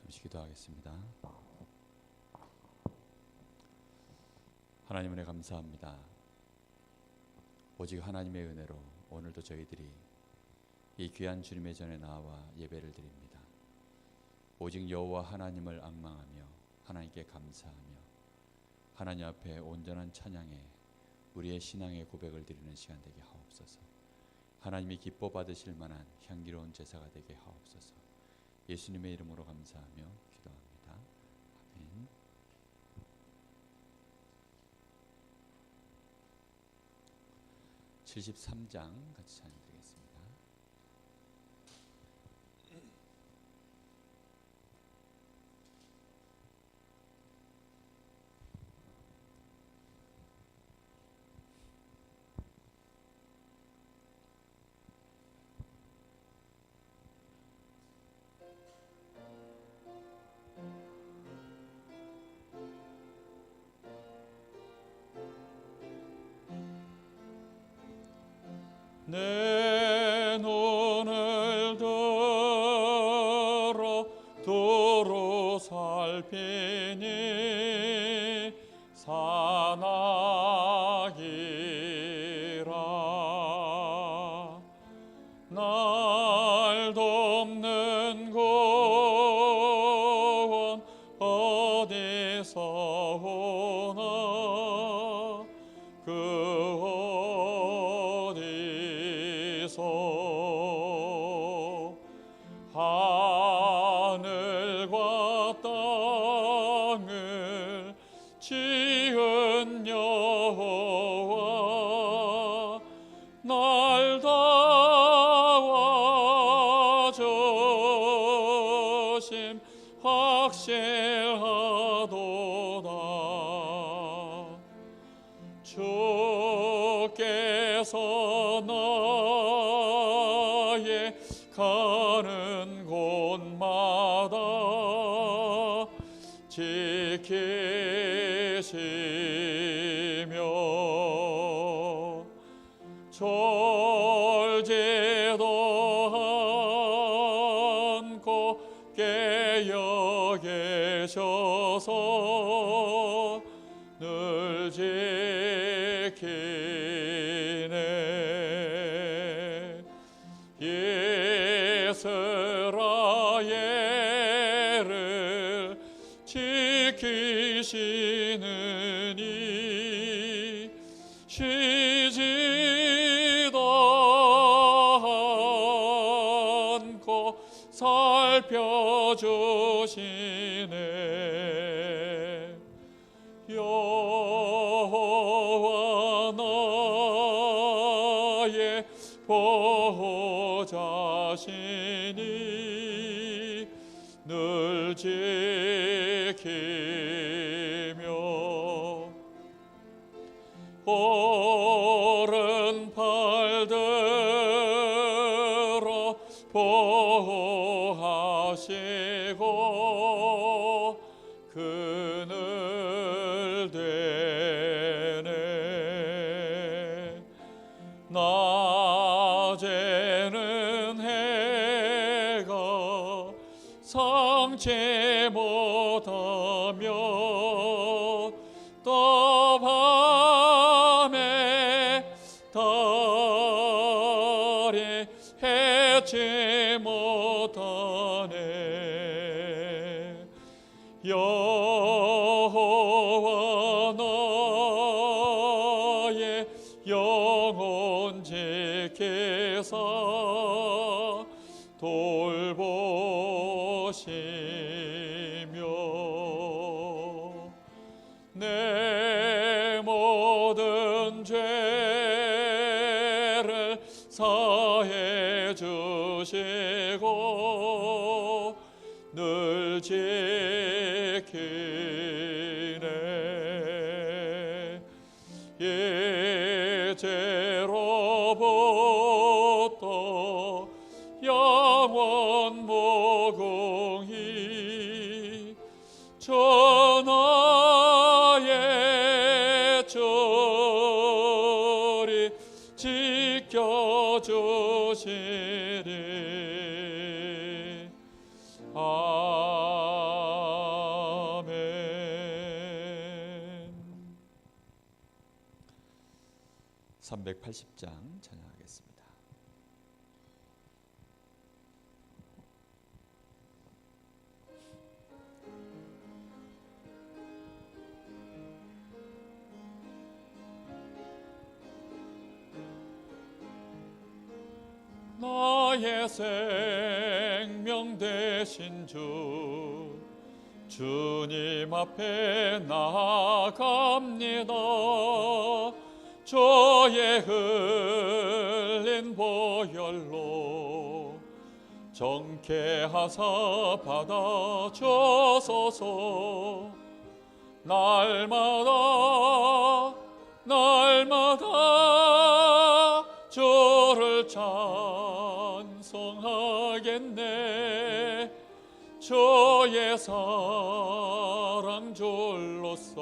잠시 기도하겠습니다. 하나님 은혜 감사합니다. 오직 하나님의 은혜로 오늘도 저희들이 이 귀한 주님의 전에 나와 예배를 드립니다. 오직 여호와 하나님을 앙망하며 하나님께 감사하며 하나님 앞에 온전한 찬양에 우리의 신앙의 고백을 드리는 시간 되게 하옵소서. 하나님이 기뻐 받으실 만한 향기로운 제사가 되게 하옵소서. 예수님의 이름으로 감사하며 기도합니다. 아멘. (73장) 같이 찬양드리겠습니다. 내 눈을 들어 두루 살피니 사나이라. 날 돕는 구원 어디서 오나. 하늘과 땅을 지은 여호와 날 도와주심 확실하도다. 주께서 나의 가는 곳마다 지키시며 졸지도 않고 깨어 계셔서 늘 지키네. 이스라엘을 지키시느니 쉬지도 않고 살펴주시네. 여호와 나의 보호자시니 늘 지키며 오른팔들어 보호하시고 그늘 되네. 낮에는 해가 상치 못하며 또 밤에 달이 해치 못하네. 여호와 나의 영혼 지키사 돌보시며 내 모든 죄를 사해 주시고 늘 지키네. 이제로부터 영원 무궁히 전하의 주리 지켜주시리. 아멘. 380장 찬양하겠습니다. 나의 생명 되신 주님 앞에 나아갑니다. 저의 흘린 보혈로 정케하사 받아주소서. 날마다 주를 찬송하겠네. 주의 사랑 줄로서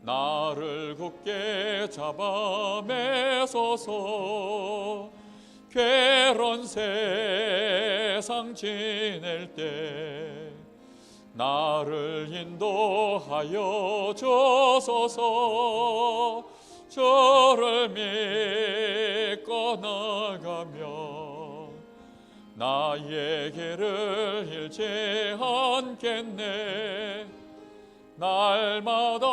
나를 굳게 잡아 매소서. 괴로운 세상 지낼 때 나를 인도하여 주소서. 주를 믿고 나가며 나의 길을 잃지 않겠네. 날마다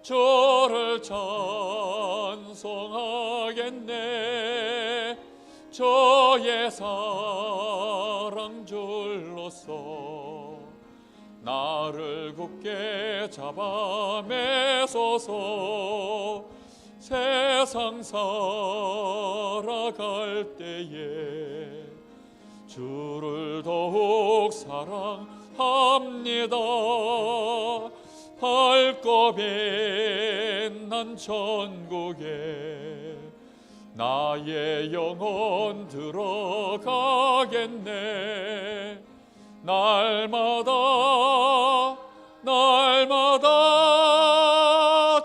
주를 찬송하겠네. 주의 사랑 줄로서 나를 굳게 잡아 매소서. 세상 살아갈 때에 주를 더욱 사랑합니다. 밝고 빛난 천국에 나의 영혼 들어가겠네. 날마다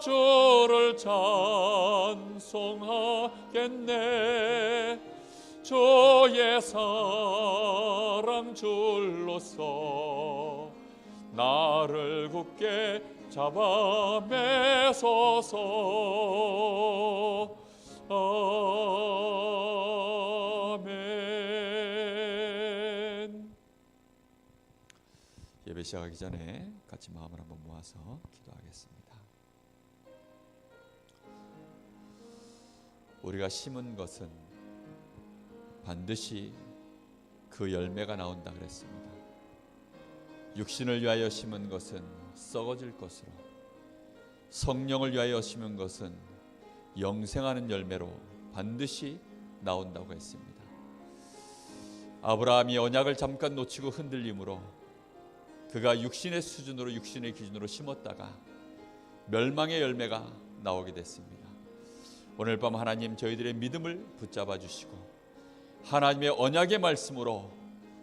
주를 찬송하겠네. 주의 사랑 줄로서 나를 굳게 잡아 매소서. 아멘. 예배 시작하기 전에 같이 마음을 한번 모아서 기도하겠습니다. 우리가 심은 것은 반드시 그 열매가 나온다 그랬습니다. 육신을 위하여 심은 것은 썩어질 것으로, 성령을 위하여 심은 것은 영생하는 열매로 반드시 나온다고 했습니다. 아브라함이 언약을 잠깐 놓치고 흔들림으로 그가 육신의 수준으로, 육신의 기준으로 심었다가 멸망의 열매가 나오게 됐습니다. 오늘 밤 하나님 저희들의 믿음을 붙잡아 주시고 하나님의 언약의 말씀으로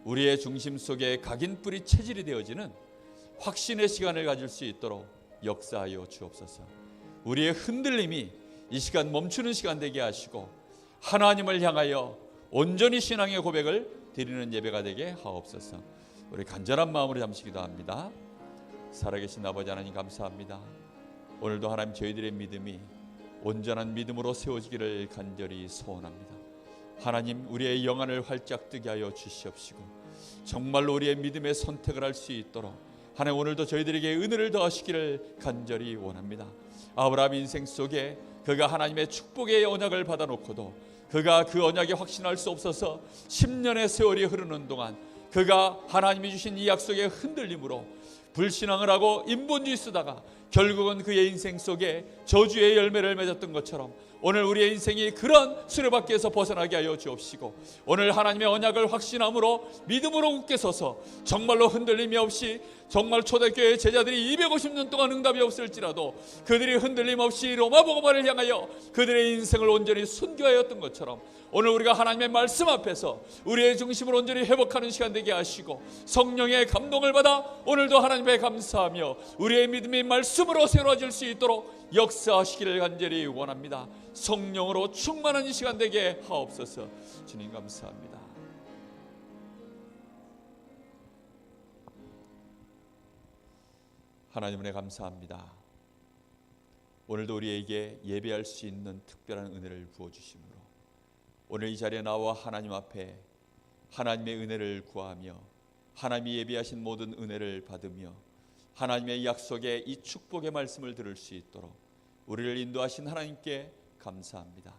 우리의 중심 속에 각인 뿌리 체질이 되어지는 확신의 시간을 가질 수 있도록 역사하여 주옵소서. 우리의 흔들림이 이 시간 멈추는 시간 되게 하시고 하나님을 향하여 온전히 신앙의 고백을 드리는 예배가 되게 하옵소서. 우리 간절한 마음으로 잠시 기도합니다. 살아계신 아버지 하나님 감사합니다. 오늘도 하나님 저희들의 믿음이 온전한 믿음으로 세워지기를 간절히 소원합니다. 하나님 우리의 영안을 활짝 뜨게 하여 주시옵시고 정말로 우리의 믿음의 선택을 할 수 있도록 하나님 오늘도 저희들에게 은혜를 더하시기를 간절히 원합니다. 아브라함 인생 속에 그가 하나님의 축복의 언약을 받아놓고도 그가 그 언약에 확신할 수 없어서 10년의 세월이 흐르는 동안 그가 하나님이 주신 이 약속의 흔들림으로 불신앙을 하고 인본주의 쓰다가 결국은 그의 인생 속에 저주의 열매를 맺었던 것처럼 오늘 우리의 인생이 그런 수레바퀴에서 벗어나게 하여 주옵시고 오늘 하나님의 언약을 확신함으로 믿음으로 굳게 서서 정말로 흔들림이 없이 정말 초대교회 제자들이 250년 동안 응답이 없을지라도 그들이 흔들림 없이 로마 복음화를 향하여 그들의 인생을 온전히 순교하였던 것처럼 오늘 우리가 하나님의 말씀 앞에서 우리의 중심을 온전히 회복하는 시간 되게 하시고 성령의 감동을 받아 오늘도 하나님께 감사하며 우리의 믿음이 말씀으로 새로워질 수 있도록 역사하시기를 간절히 원합니다. 성령으로 충만한 이 시간 되게 하옵소서. 주님 감사합니다. 하나님 은혜 감사합니다. 오늘도 우리에게 예배할 수 있는 특별한 은혜를 부어주심으로 오늘 이 자리에 나와 하나님 앞에 하나님의 은혜를 구하며 하나님이 예비하신 모든 은혜를 받으며 하나님의 약속의 이 축복의 말씀을 들을 수 있도록 우리를 인도하신 하나님께 감사합니다.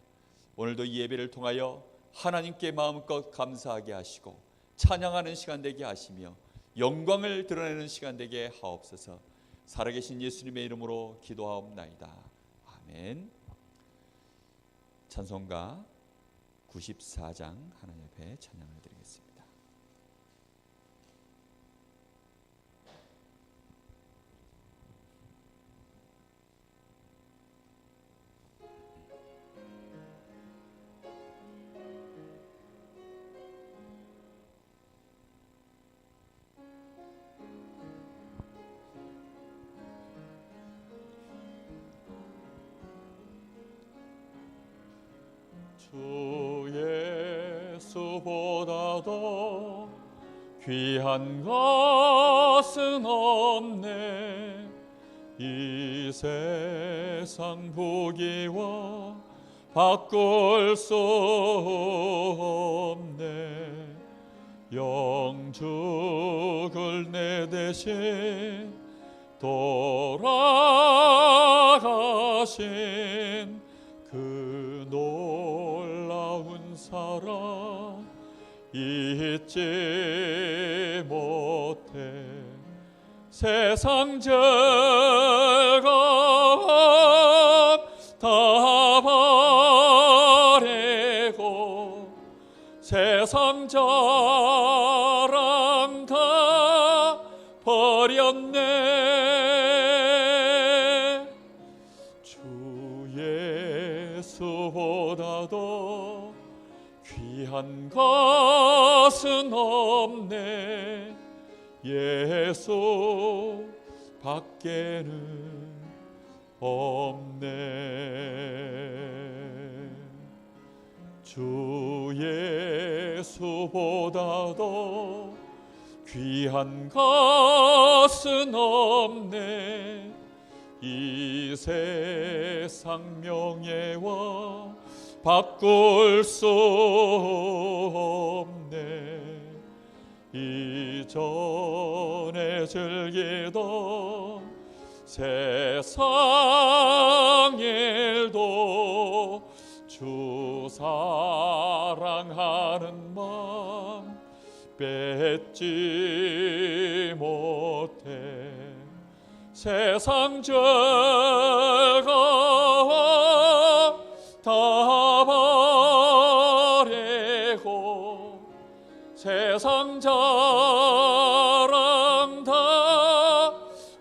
오늘도 이 예배를 통하여 하나님께 마음껏 감사하게 하시고 찬양하는 시간 되게 하시며 영광을 드러내는 시간 되게 하옵소서. 살아계신 예수님의 이름으로 기도하옵나이다. 아멘. 찬송가 94장 하나님 앞에 찬양을 드리겠습니다. 주 예수보다도 귀한 것은 없네. 이 세상 부귀와 바꿀 수 없네. 영죽을 내 대신 돌아가신 그 놀라운 사랑 잊지 못해. 세상 즐거움 다 버리고 세상 자랑 다 버렸네. 주 예수보다도 귀한 것은 없네. 예수 밖에는 없네. 주 예수보다도 귀한 것은 없네. 이 세상 명예와 바꿀 수 없네. 이전에 즐기던 세상 일도 주 사랑하는 마음 뺏지 못해. 세상 즐거움 다 버리고 세상 자랑 다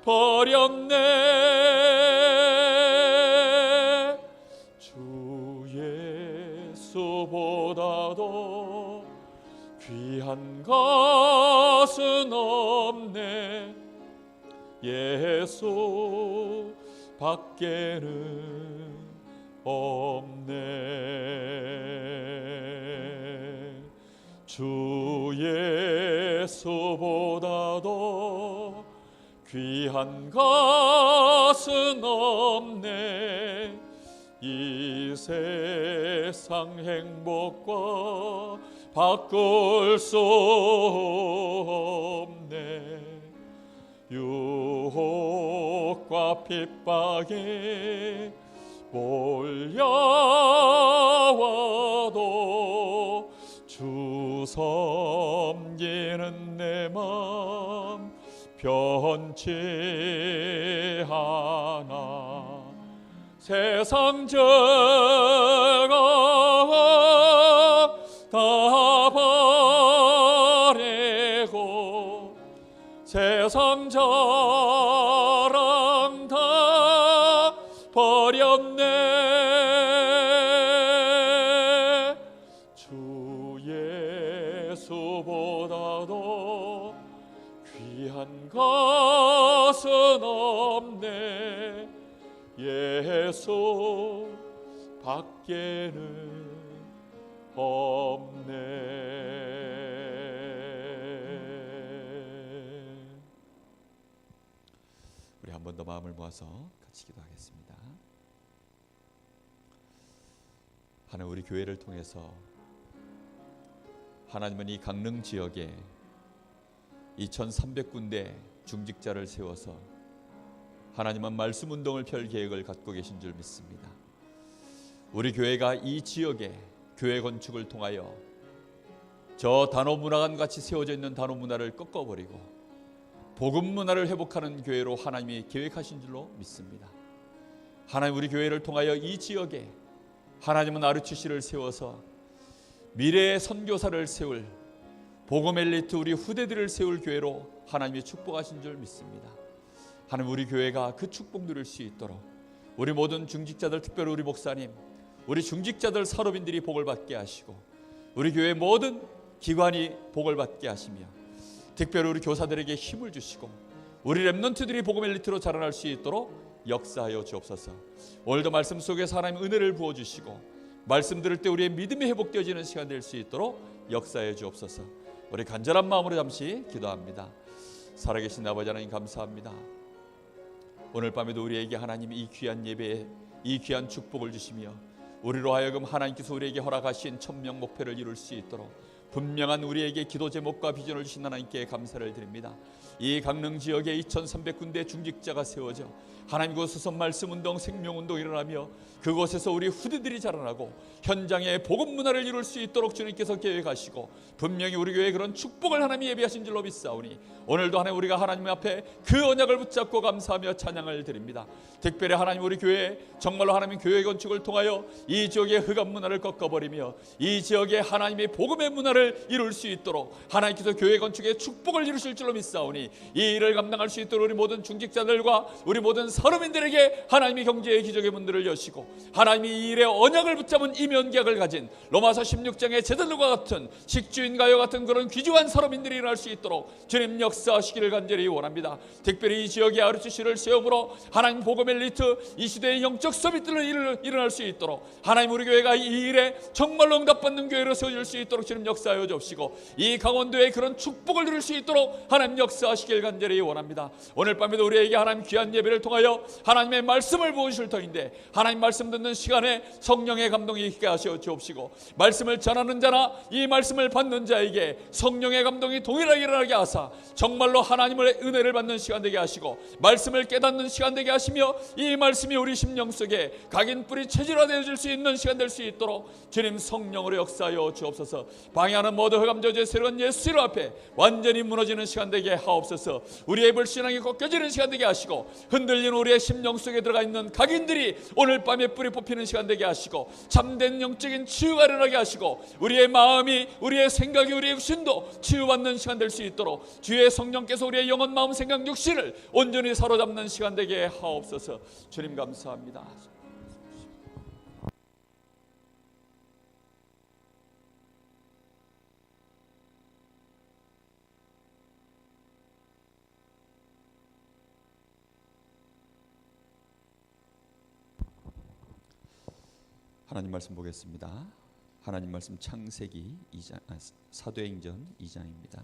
버렸네. 주 예수보다도 귀한 것은 없네. 예수 밖에는 없네. 주 예수보다도 귀한 것은 없네. 이 세상 행복과 바꿀 수 없네. 유혹과 핍박이 몰려와도 주 섬기는 내 맘 변치 않아. 세상 즐거움 다 버리고 세상 자랑 다 버렸네. 주 예수보다도 귀한 것은 없네. 예수 밖에는 없네. 우리 한 번 더 마음을 모아서 같이 기도하겠습니다. 하나님, 우리 교회를 통해서 하나님은 이 강릉 지역에 2300군데 중직자를 세워서 하나님은 말씀 운동을 펼 계획을 갖고 계신 줄 믿습니다. 우리 교회가 이 지역에 교회 건축을 통하여 저 단오문화관 같이 세워져 있는 단오문화를 꺾어버리고 복음 문화를 회복하는 교회로 하나님이 계획하신 줄로 믿습니다. 하나님, 우리 교회를 통하여 이 지역에 하나님은 아르치시를 세워서 미래의 선교사를 세울 복음 엘리트 우리 후대들을 세울 교회로 하나님이 축복하신 줄 믿습니다. 하나님, 우리 교회가 그 축복 누릴 수 있도록 우리 모든 중직자들, 특별히 우리 목사님, 우리 중직자들 산업인들이 복을 받게 하시고 우리 교회 모든 기관이 복을 받게 하시며 특별히 우리 교사들에게 힘을 주시고 우리 렘넌트들이 복음 엘리트로 자라날 수 있도록 역사하여 주옵소서. 오늘도 말씀 속에서 하나님 은혜를 부어주시고 말씀 들을 때 우리의 믿음이 회복되어지는 시간 될 수 있도록 역사해 주옵소서. 우리 간절한 마음으로 잠시 기도합니다. 살아계신 아버지 하나님, 감사합니다. 오늘 밤에도 우리에게 하나님 이 귀한 예배에 이 귀한 축복을 주시며 우리로 하여금 하나님께서 우리에게 허락하신 천명 목표를 이룰 수 있도록 분명한 우리에게 기도 제목과 비전을 주신 하나님께 감사를 드립니다. 이 강릉 지역에 2300군데 중직자가 세워져 하나님 그곳에서 말씀운동, 생명운동이 일어나며 그곳에서 우리 후대들이 자라나고 현장에 복음 문화를 이룰 수 있도록 주님께서 계획하시고 분명히 우리 교회에 그런 축복을 하나님이 예비하신 줄로 믿사오니 오늘도 하나님 우리가 하나님 앞에 그 언약을 붙잡고 감사하며 찬양을 드립니다. 특별히 하나님 우리 교회 정말로 하나님 교회 건축을 통하여 이 지역의 흑암 문화를 꺾어버리며 이 지역에 하나님의 복음의 문화를 이룰 수 있도록 하나님께서 교회 건축에 축복을 이루실 줄로 믿사오니 이 일을 감당할 수 있도록 우리 모든 중직자들과 우리 모든 사람인들에게 하나님이 경제의 기적의 문들을 여시고 하나님이 이 일에 언약을 붙잡은 이면계약을 가진 로마서 16장의 제자들과 같은 식주인가요 같은 그런 귀중한 사람인들이 일어날 수 있도록 주님 역사하시기를 간절히 원합니다. 특별히 이 지역의 아르치시를 세움으로 하나님 복음 엘리트 이 시대의 영적 서밋들을 일어날 수 있도록 하나님 우리 교회가 이 일에 정말로 응답받는 교회로 세워질 수 있도록 주님 역사하여 주옵시고 이 강원도에 그런 축복을 누릴 수 있도록 하나님 역사하시길 간절히 원합니다. 오늘 밤에도 우리에게 하나님 귀한 예배를 통하여 하나님의 말씀을 부으실 터인데 하나님 말씀 듣는 시간에 성령의 감동이 있게 하셔 주옵시고 말씀을 전하는 자나 이 말씀을 받는 자에게 성령의 감동이 동일하게 일어나게 하사 정말로 하나님의 은혜를 받는 시간 되게 하시고 말씀을 깨닫는 시간 되게 하시며 이 말씀이 우리 심령 속에 각인 뿌리 체질화되어질 수 있는 시간 될 수 있도록 주님 성령으로 역사하여 주옵소서. 방해하는 모든 흑암저주의 새로운 예수 이름 앞에 완전히 무너지는 시간 되게 하옵소서. 우리의 불신앙이 꺾여지는 시간 되게 하시고 흔들리는 우리의 심령 속에 들어가 있는 각인들이 오늘 밤에 뿌리 뽑히는 시간 되게 하시고 참된 영적인 치유가 일어나게 하시고 우리의 마음이 우리의 생각이 우리의 육신도 치유받는 시간 될 수 있도록 주의 성령께서 우리의 영혼 마음 생각 육신을 온전히 사로잡는 시간 되게 하옵소서. 주님 감사합니다. 하나님 말씀 보겠습니다. 하나님 말씀 창세기 2장, 사도행전 2장입니다.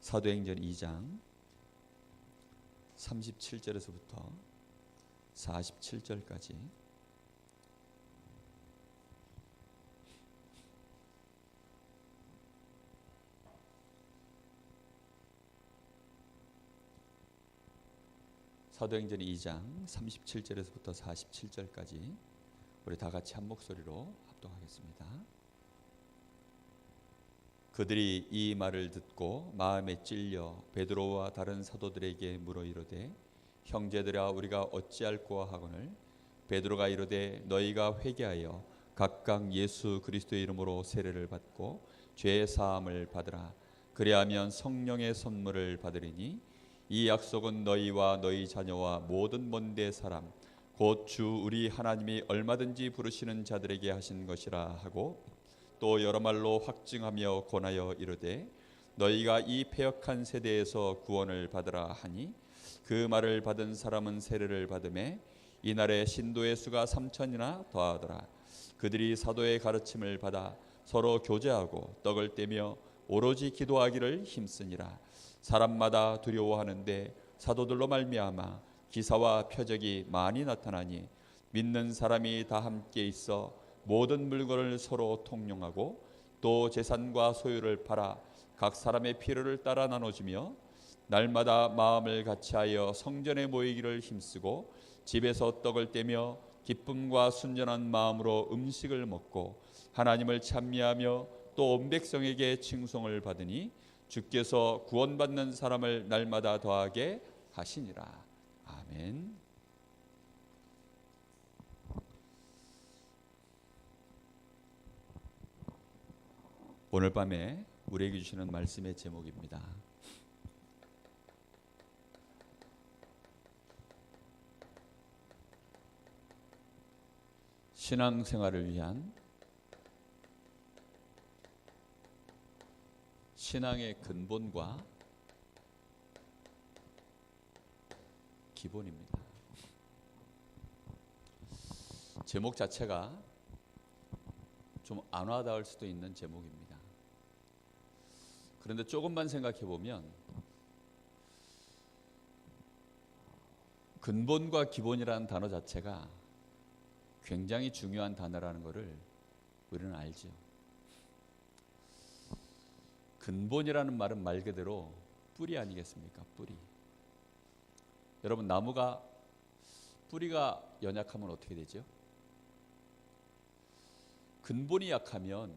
사도행전 2장 37절에서부터 47절까지 사도행전 2장 37절에서부터 47절까지 우리 다 같이 한 목소리로 합독하겠습니다. 그들이 이 말을 듣고 마음에 찔려 베드로와 다른 사도들에게 물어 이르되 형제들아 우리가 어찌할꼬 하거늘 베드로가 이르되 너희가 회개하여 각각 예수 그리스도의 이름으로 세례를 받고 죄 사함을 받으라. 그리하면 성령의 선물을 받으리니 이 약속은 너희와 너희 자녀와 모든 먼데 사람 곧 주 우리 하나님이 얼마든지 부르시는 자들에게 하신 것이라 하고 또 여러 말로 확증하며 권하여 이르되 너희가 이 패역한 세대에서 구원을 받으라 하니 그 말을 받은 사람은 세례를 받음에 이날에 신도의 수가 3,000이나 더하더라. 그들이 사도의 가르침을 받아 서로 교제하고 떡을 떼며 오로지 기도하기를 힘쓰니라. 사람마다 두려워하는데 사도들로 말미암아 기사와 표적이 많이 나타나니 믿는 사람이 다 함께 있어 모든 물건을 서로 통용하고 또 재산과 소유를 팔아 각 사람의 필요를 따라 나눠주며 날마다 마음을 같이하여 성전에 모이기를 힘쓰고 집에서 떡을 떼며 기쁨과 순전한 마음으로 음식을 먹고 하나님을 찬미하며 또 온 백성에게 칭송을 받으니 주께서 구원받는 사람을 날마다 더하게 하시니라. 아멘. 오늘 밤에 우리에게 주시는 말씀의 제목입니다. 신앙생활을 위한 신앙의 근본과 기본입니다. 제목 자체가 좀 안 와닿을 수도 있는 제목입니다. 그런데 조금만 생각해 보면 근본과 기본이라는 단어 자체가 굉장히 중요한 단어라는 것을 우리는 알죠. 근본이라는 말은 말 그대로 뿌리 아니겠습니까? 뿌리. 여러분, 나무가 뿌리가 연약하면 어떻게 되죠? 근본이 약하면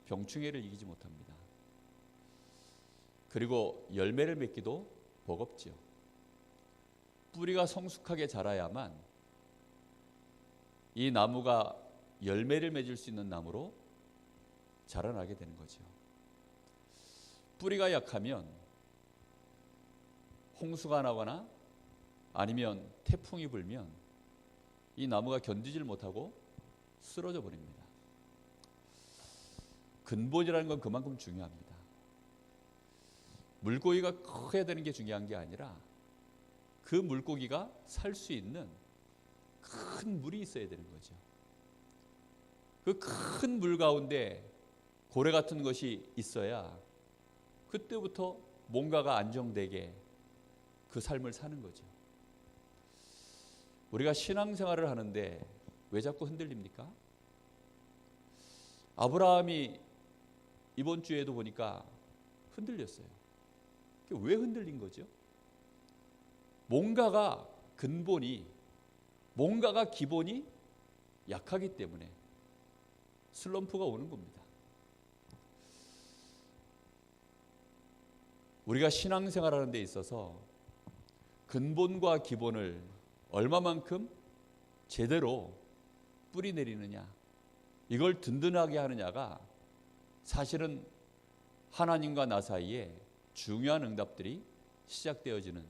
병충해를 이기지 못합니다. 그리고 열매를 맺기도 버겁지요. 뿌리가 성숙하게 자라야만 이 나무가 열매를 맺을 수 있는 나무로 자라나게 되는 거죠. 뿌리가 약하면 홍수가 나거나 아니면 태풍이 불면 이 나무가 견디질 못하고 쓰러져 버립니다. 근본이라는 건 그만큼 중요합니다. 물고기가 커야 되는 게 중요한 게 아니라 그 물고기가 살 수 있는 큰 물이 있어야 되는 거죠. 그 큰 물 가운데 고래 같은 것이 있어야 그때부터 뭔가가 안정되게 그 삶을 사는 거죠. 우리가 신앙생활을 하는데 왜 자꾸 흔들립니까? 아브라함이 이번 주에도 보니까 흔들렸어요. 왜 흔들린 거죠? 뭔가가 근본이, 뭔가가 기본이 약하기 때문에 슬럼프가 오는 겁니다. 우리가 신앙생활하는 데 있어서 근본과 기본을 얼마만큼 제대로 뿌리 내리느냐, 이걸 든든하게 하느냐가 사실은 하나님과 나 사이에 중요한 응답들이 시작되어지는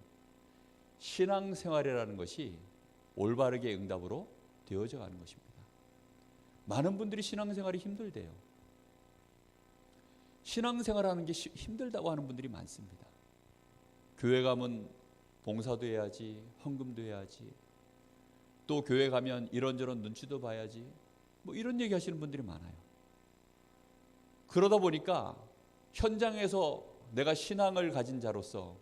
신앙생활이라는 것이 올바르게 응답으로 되어져 가는 것입니다. 많은 분들이 신앙생활이 힘들대요. 신앙생활하는 게 힘들다고 하는 분들이 많습니다. 교회 가면 봉사도 해야지, 헌금도 해야지, 또 교회 가면 이런저런 눈치도 봐야지, 뭐 이런 얘기 하시는 분들이 많아요. 그러다 보니까 현장에서 내가 신앙을 가진 자로서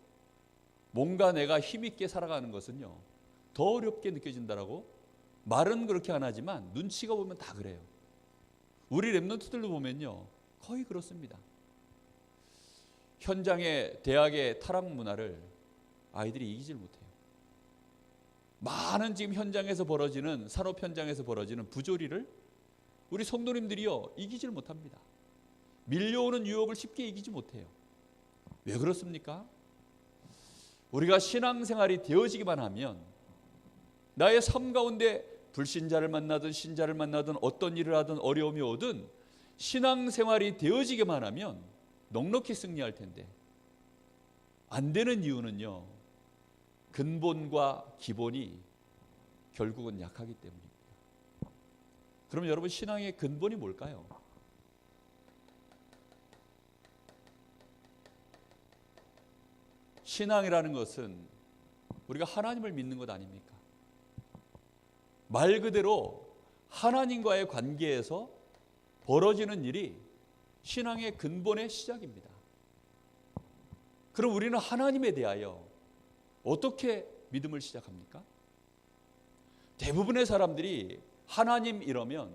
뭔가 내가 힘있게 살아가는 것은요, 더 어렵게 느껴진다라고 말은 그렇게 안 하지만 눈치가 보면 다 그래요. 우리 랩런트들도 보면요, 거의 그렇습니다. 현장의 대학의 타락 문화를 아이들이 이기질 못해요. 많은 지금 현장에서 벌어지는, 산업 현장에서 벌어지는 부조리를 우리 성도님들이요, 이기질 못합니다. 밀려오는 유혹을 쉽게 이기지 못해요. 왜 그렇습니까? 우리가 신앙생활이 되어지기만 하면 나의 삶 가운데 불신자를 만나든 신자를 만나든 어떤 일을 하든 어려움이 오든 신앙생활이 되어지기만 하면 넉넉히 승리할 텐데 안 되는 이유는요, 근본과 기본이 결국은 약하기 때문입니다. 그럼 여러분, 신앙의 근본이 뭘까요? 신앙이라는 것은 우리가 하나님을 믿는 것 아닙니까? 말 그대로 하나님과의 관계에서 벌어지는 일이 신앙의 근본의 시작입니다. 그럼 우리는 하나님에 대하여 어떻게 믿음을 시작합니까? 대부분의 사람들이 하나님 이러면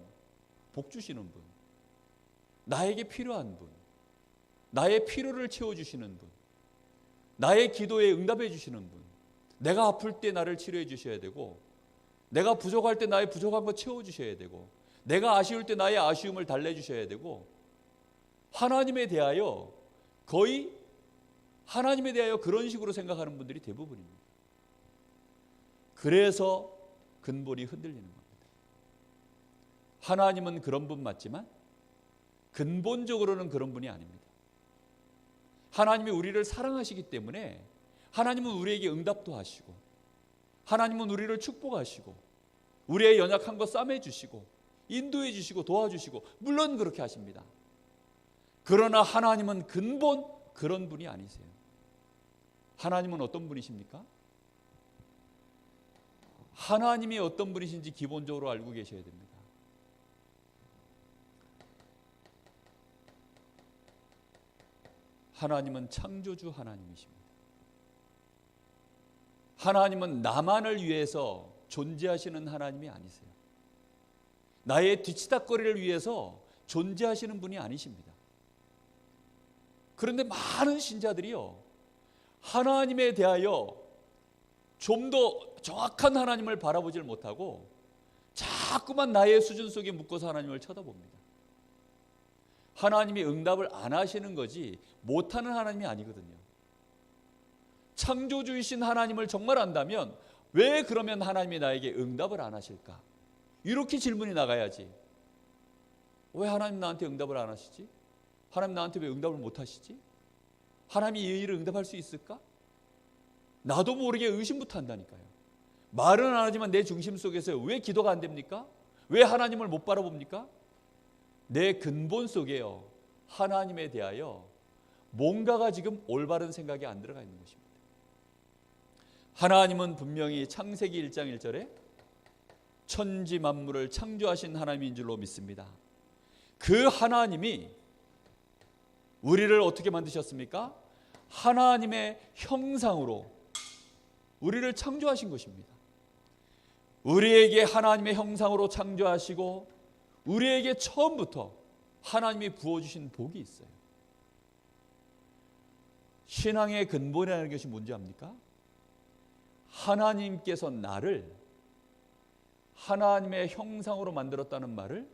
복 주시는 분, 나에게 필요한 분, 나의 필요를 채워주시는 분, 나의 기도에 응답해 주시는 분, 내가 아플 때 나를 치료해 주셔야 되고, 내가 부족할 때 나의 부족한 거 채워주셔야 되고, 내가 아쉬울 때 나의 아쉬움을 달래주셔야 되고, 하나님에 대하여 거의 하나님에 대하여 그런 식으로 생각하는 분들이 대부분입니다. 그래서 근본이 흔들리는 겁니다. 하나님은 그런 분 맞지만 근본적으로는 그런 분이 아닙니다. 하나님이 우리를 사랑하시기 때문에 하나님은 우리에게 응답도 하시고, 하나님은 우리를 축복하시고, 우리의 연약한 것 싸매 주시고, 인도해 주시고, 도와주시고, 물론 그렇게 하십니다. 그러나 하나님은 근본 그런 분이 아니세요. 하나님은 어떤 분이십니까? 하나님이 어떤 분이신지 기본적으로 알고 계셔야 됩니다. 하나님은 창조주 하나님이십니다. 하나님은 나만을 위해서 존재하시는 하나님이 아니세요. 나의 뒤치다거리를 위해서 존재하시는 분이 아니십니다. 그런데 많은 신자들이요, 하나님에 대하여 좀 더 정확한 하나님을 바라보질 못하고 자꾸만 나의 수준 속에 묶어서 하나님을 쳐다봅니다. 하나님이 응답을 안 하시는 거지 못하는 하나님이 아니거든요. 창조주이신 하나님을 정말 안다면 왜 그러면 하나님이 나에게 응답을 안 하실까? 이렇게 질문이 나가야지. 왜 하나님 나한테 응답을 안 하시지? 하나님 나한테 왜 응답을 못 하시지? 하나님이 이 일을 응답할 수 있을까? 나도 모르게 의심부터 한다니까요. 말은 안 하지만 내 중심 속에서 왜 기도가 안 됩니까? 왜 하나님을 못 바라봅니까? 내 근본 속에요, 하나님에 대하여 뭔가가 지금 올바른 생각이 안 들어가 있는 것입니다. 하나님은 분명히 창세기 1장 1절에 천지 만물을 창조하신 하나님인 줄로 믿습니다. 그 하나님이 우리를 어떻게 만드셨습니까? 하나님의 형상으로 우리를 창조하신 것입니다. 우리에게 하나님의 형상으로 창조하시고 우리에게 처음부터 하나님이 부어주신 복이 있어요. 신앙의 근본이라는 것이 뭔지 압니까? 하나님께서 나를 하나님의 형상으로 만들었다는 말을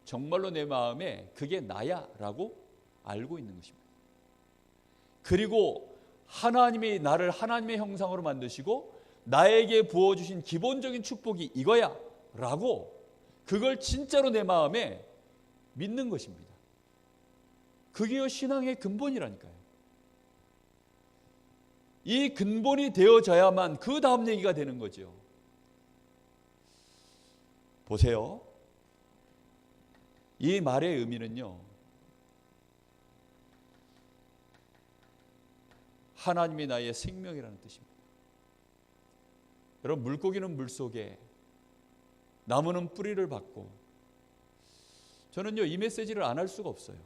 정말로 내 마음에 그게 나야 라고 알고 있는 것입니다. 그리고 하나님이 나를 하나님의 형상으로 만드시고 나에게 부어주신 기본적인 축복이 이거야 라고 그걸 진짜로 내 마음에 믿는 것입니다. 그게 신앙의 근본이라니까요. 이 근본이 되어져야만 그 다음 얘기가 되는 거죠. 보세요. 이 말의 의미는요, 하나님이 나의 생명이라는 뜻입니다. 여러분, 물고기는 물속에, 나무는 뿌리를 받고, 저는요 이 메시지를 안 할 수가 없어요.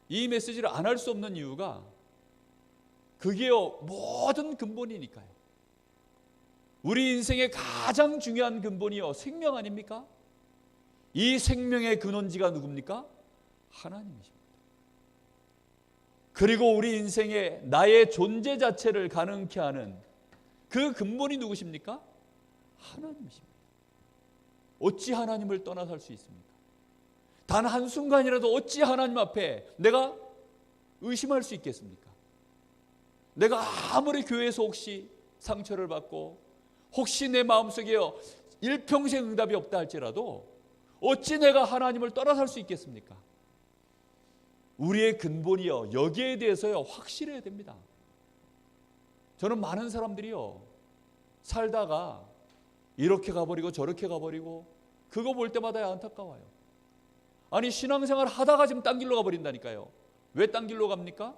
이 메시지를 안 할 수 없는 이유가 그게요 모든 근본이니까요. 우리 인생의 가장 중요한 근본이요 생명 아닙니까? 이 생명의 근원지가 누굽니까? 하나님이십니다. 그리고 우리 인생에 나의 존재 자체를 가능케 하는 그 근본이 누구십니까? 하나님이십니다. 어찌 하나님을 떠나 살 수 있습니까? 단 한순간이라도 어찌 하나님 앞에 내가 의심할 수 있겠습니까? 내가 아무리 교회에서 혹시 상처를 받고 혹시 내 마음속에 일평생 응답이 없다 할지라도 어찌 내가 하나님을 떠나 살 수 있겠습니까? 우리의 근본이요 여기에 대해서요 확실해야 됩니다. 저는 많은 사람들이요 살다가 이렇게 가버리고 저렇게 가버리고 그거 볼 때마다 안타까워요. 아니 신앙생활 하다가 지금 딴 길로 가버린다니까요. 왜 딴 길로 갑니까?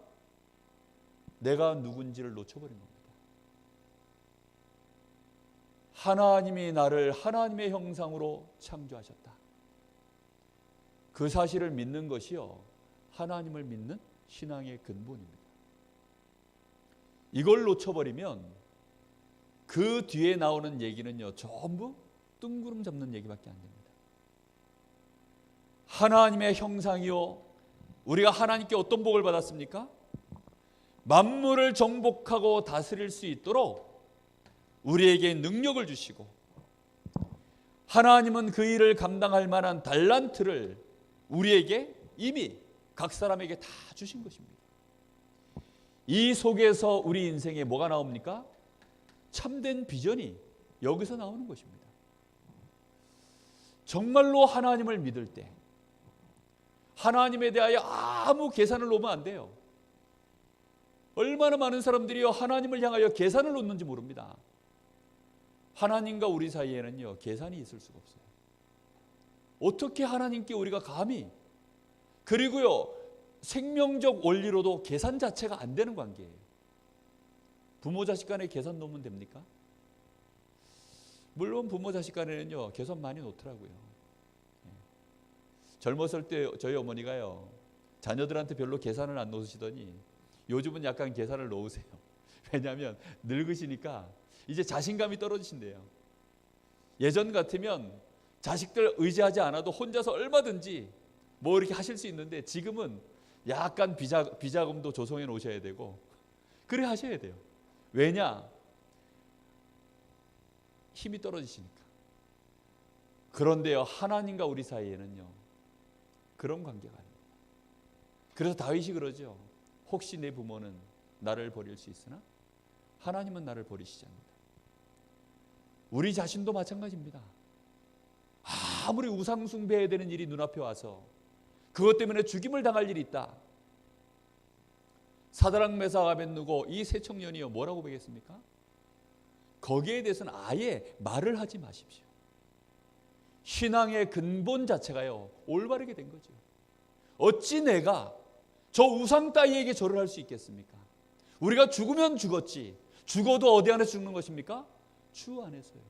내가 누군지를 놓쳐버린 겁니다. 하나님이 나를 하나님의 형상으로 창조하셨다. 그 사실을 믿는 것이요 하나님을 믿는 신앙의 근본입니다. 이걸 놓쳐버리면 그 뒤에 나오는 얘기는요, 전부 뜬구름 잡는 얘기밖에 안 됩니다. 하나님의 형상이요, 우리가 하나님께 어떤 복을 받았습니까? 만물을 정복하고 다스릴 수 있도록 우리에게 능력을 주시고, 하나님은 그 일을 감당할 만한 달란트를 우리에게 이미 각 사람에게 다 주신 것입니다. 이 속에서 우리 인생에 뭐가 나옵니까? 참된 비전이 여기서 나오는 것입니다. 정말로 하나님을 믿을 때 하나님에 대하여 아무 계산을 놓으면 안 돼요. 얼마나 많은 사람들이요, 하나님을 향하여 계산을 놓는지 모릅니다. 하나님과 우리 사이에는요, 계산이 있을 수가 없어요. 어떻게 하나님께 우리가 감히, 그리고요, 생명적 원리로도 계산 자체가 안 되는 관계예요. 부모 자식 간에 계산 놓으면 됩니까? 물론 부모 자식 간에는요, 계산 많이 놓더라고요. 젊었을 때 저희 어머니가요, 자녀들한테 별로 계산을 안 놓으시더니 요즘은 약간 계산을 놓으세요. 왜냐하면 늙으시니까 이제 자신감이 떨어지신대요. 예전 같으면 자식들 의지하지 않아도 혼자서 얼마든지 뭐 이렇게 하실 수 있는데, 지금은 약간 비자금도 조성해 놓으셔야 되고 그래 하셔야 돼요. 왜냐? 힘이 떨어지시니까. 그런데요, 하나님과 우리 사이에는요, 그런 관계가 아닙니다. 그래서 다윗이 그러죠. 혹시 내 부모는 나를 버릴 수 있으나 하나님은 나를 버리시지 않는다. 우리 자신도 마찬가지입니다. 아무리 우상 숭배해야 되는 일이 눈앞에 와서 그것 때문에 죽임을 당할 일이 있다. 사드락 메삭 아벳느고 이 세 청년이요, 뭐라고 배겠습니까? 거기에 대해서는 아예 말을 하지 마십시오. 신앙의 근본 자체가요, 올바르게 된 거죠. 어찌 내가 저 우상 따위에게 절을 할 수 있겠습니까? 우리가 죽으면 죽었지, 죽어도 어디 안에서 죽는 것입니까? 주 안에서요.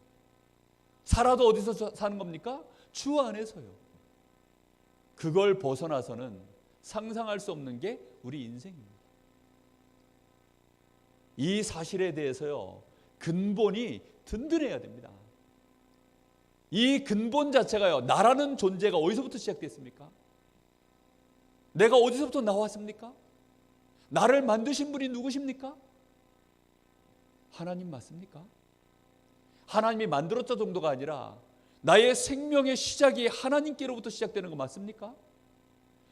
살아도 어디서 사는 겁니까? 주 안에서요. 그걸 벗어나서는 상상할 수 없는 게 우리 인생입니다. 이 사실에 대해서요, 근본이 든든해야 됩니다. 이 근본 자체가요, 나라는 존재가 어디서부터 시작됐습니까? 내가 어디서부터 나왔습니까? 나를 만드신 분이 누구십니까? 하나님 맞습니까? 하나님이 만들었다 정도가 아니라 나의 생명의 시작이 하나님께로부터 시작되는 거 맞습니까?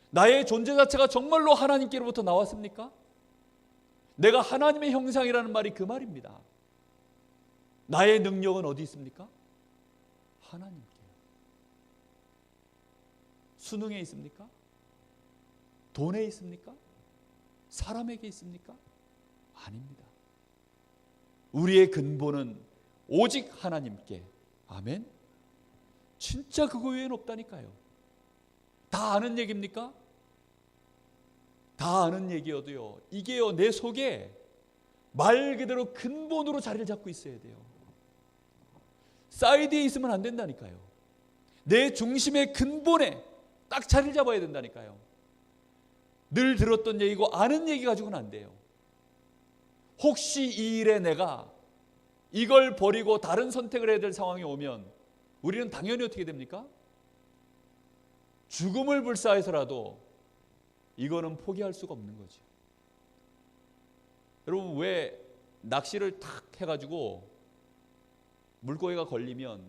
나의 존재 자체가 정말로 하나님께로부터 나왔습니까? 내가 하나님의 형상이라는 말이 그 말입니다. 나의 능력은 어디 있습니까? 하나님께. 수능에 있습니까? 돈에 있습니까? 사람에게 있습니까? 아닙니다. 우리의 근본은 오직 하나님께. 아멘. 진짜 그거 외에는 없다니까요. 다 아는 얘기입니까? 다 아는 얘기여도요, 이게요, 내 속에 말 그대로 근본으로 자리를 잡고 있어야 돼요. 사이드에 있으면 안 된다니까요. 내 중심의 근본에 딱 자리를 잡아야 된다니까요. 늘 들었던 얘기고 아는 얘기 가지고는 안 돼요. 혹시 이 일에 내가 이걸 버리고 다른 선택을 해야 될 상황이 오면 우리는 당연히 어떻게 됩니까? 죽음을 불사해서라도 이거는 포기할 수가 없는 거죠. 여러분, 왜 낚시를 탁 해가지고 물고기가 걸리면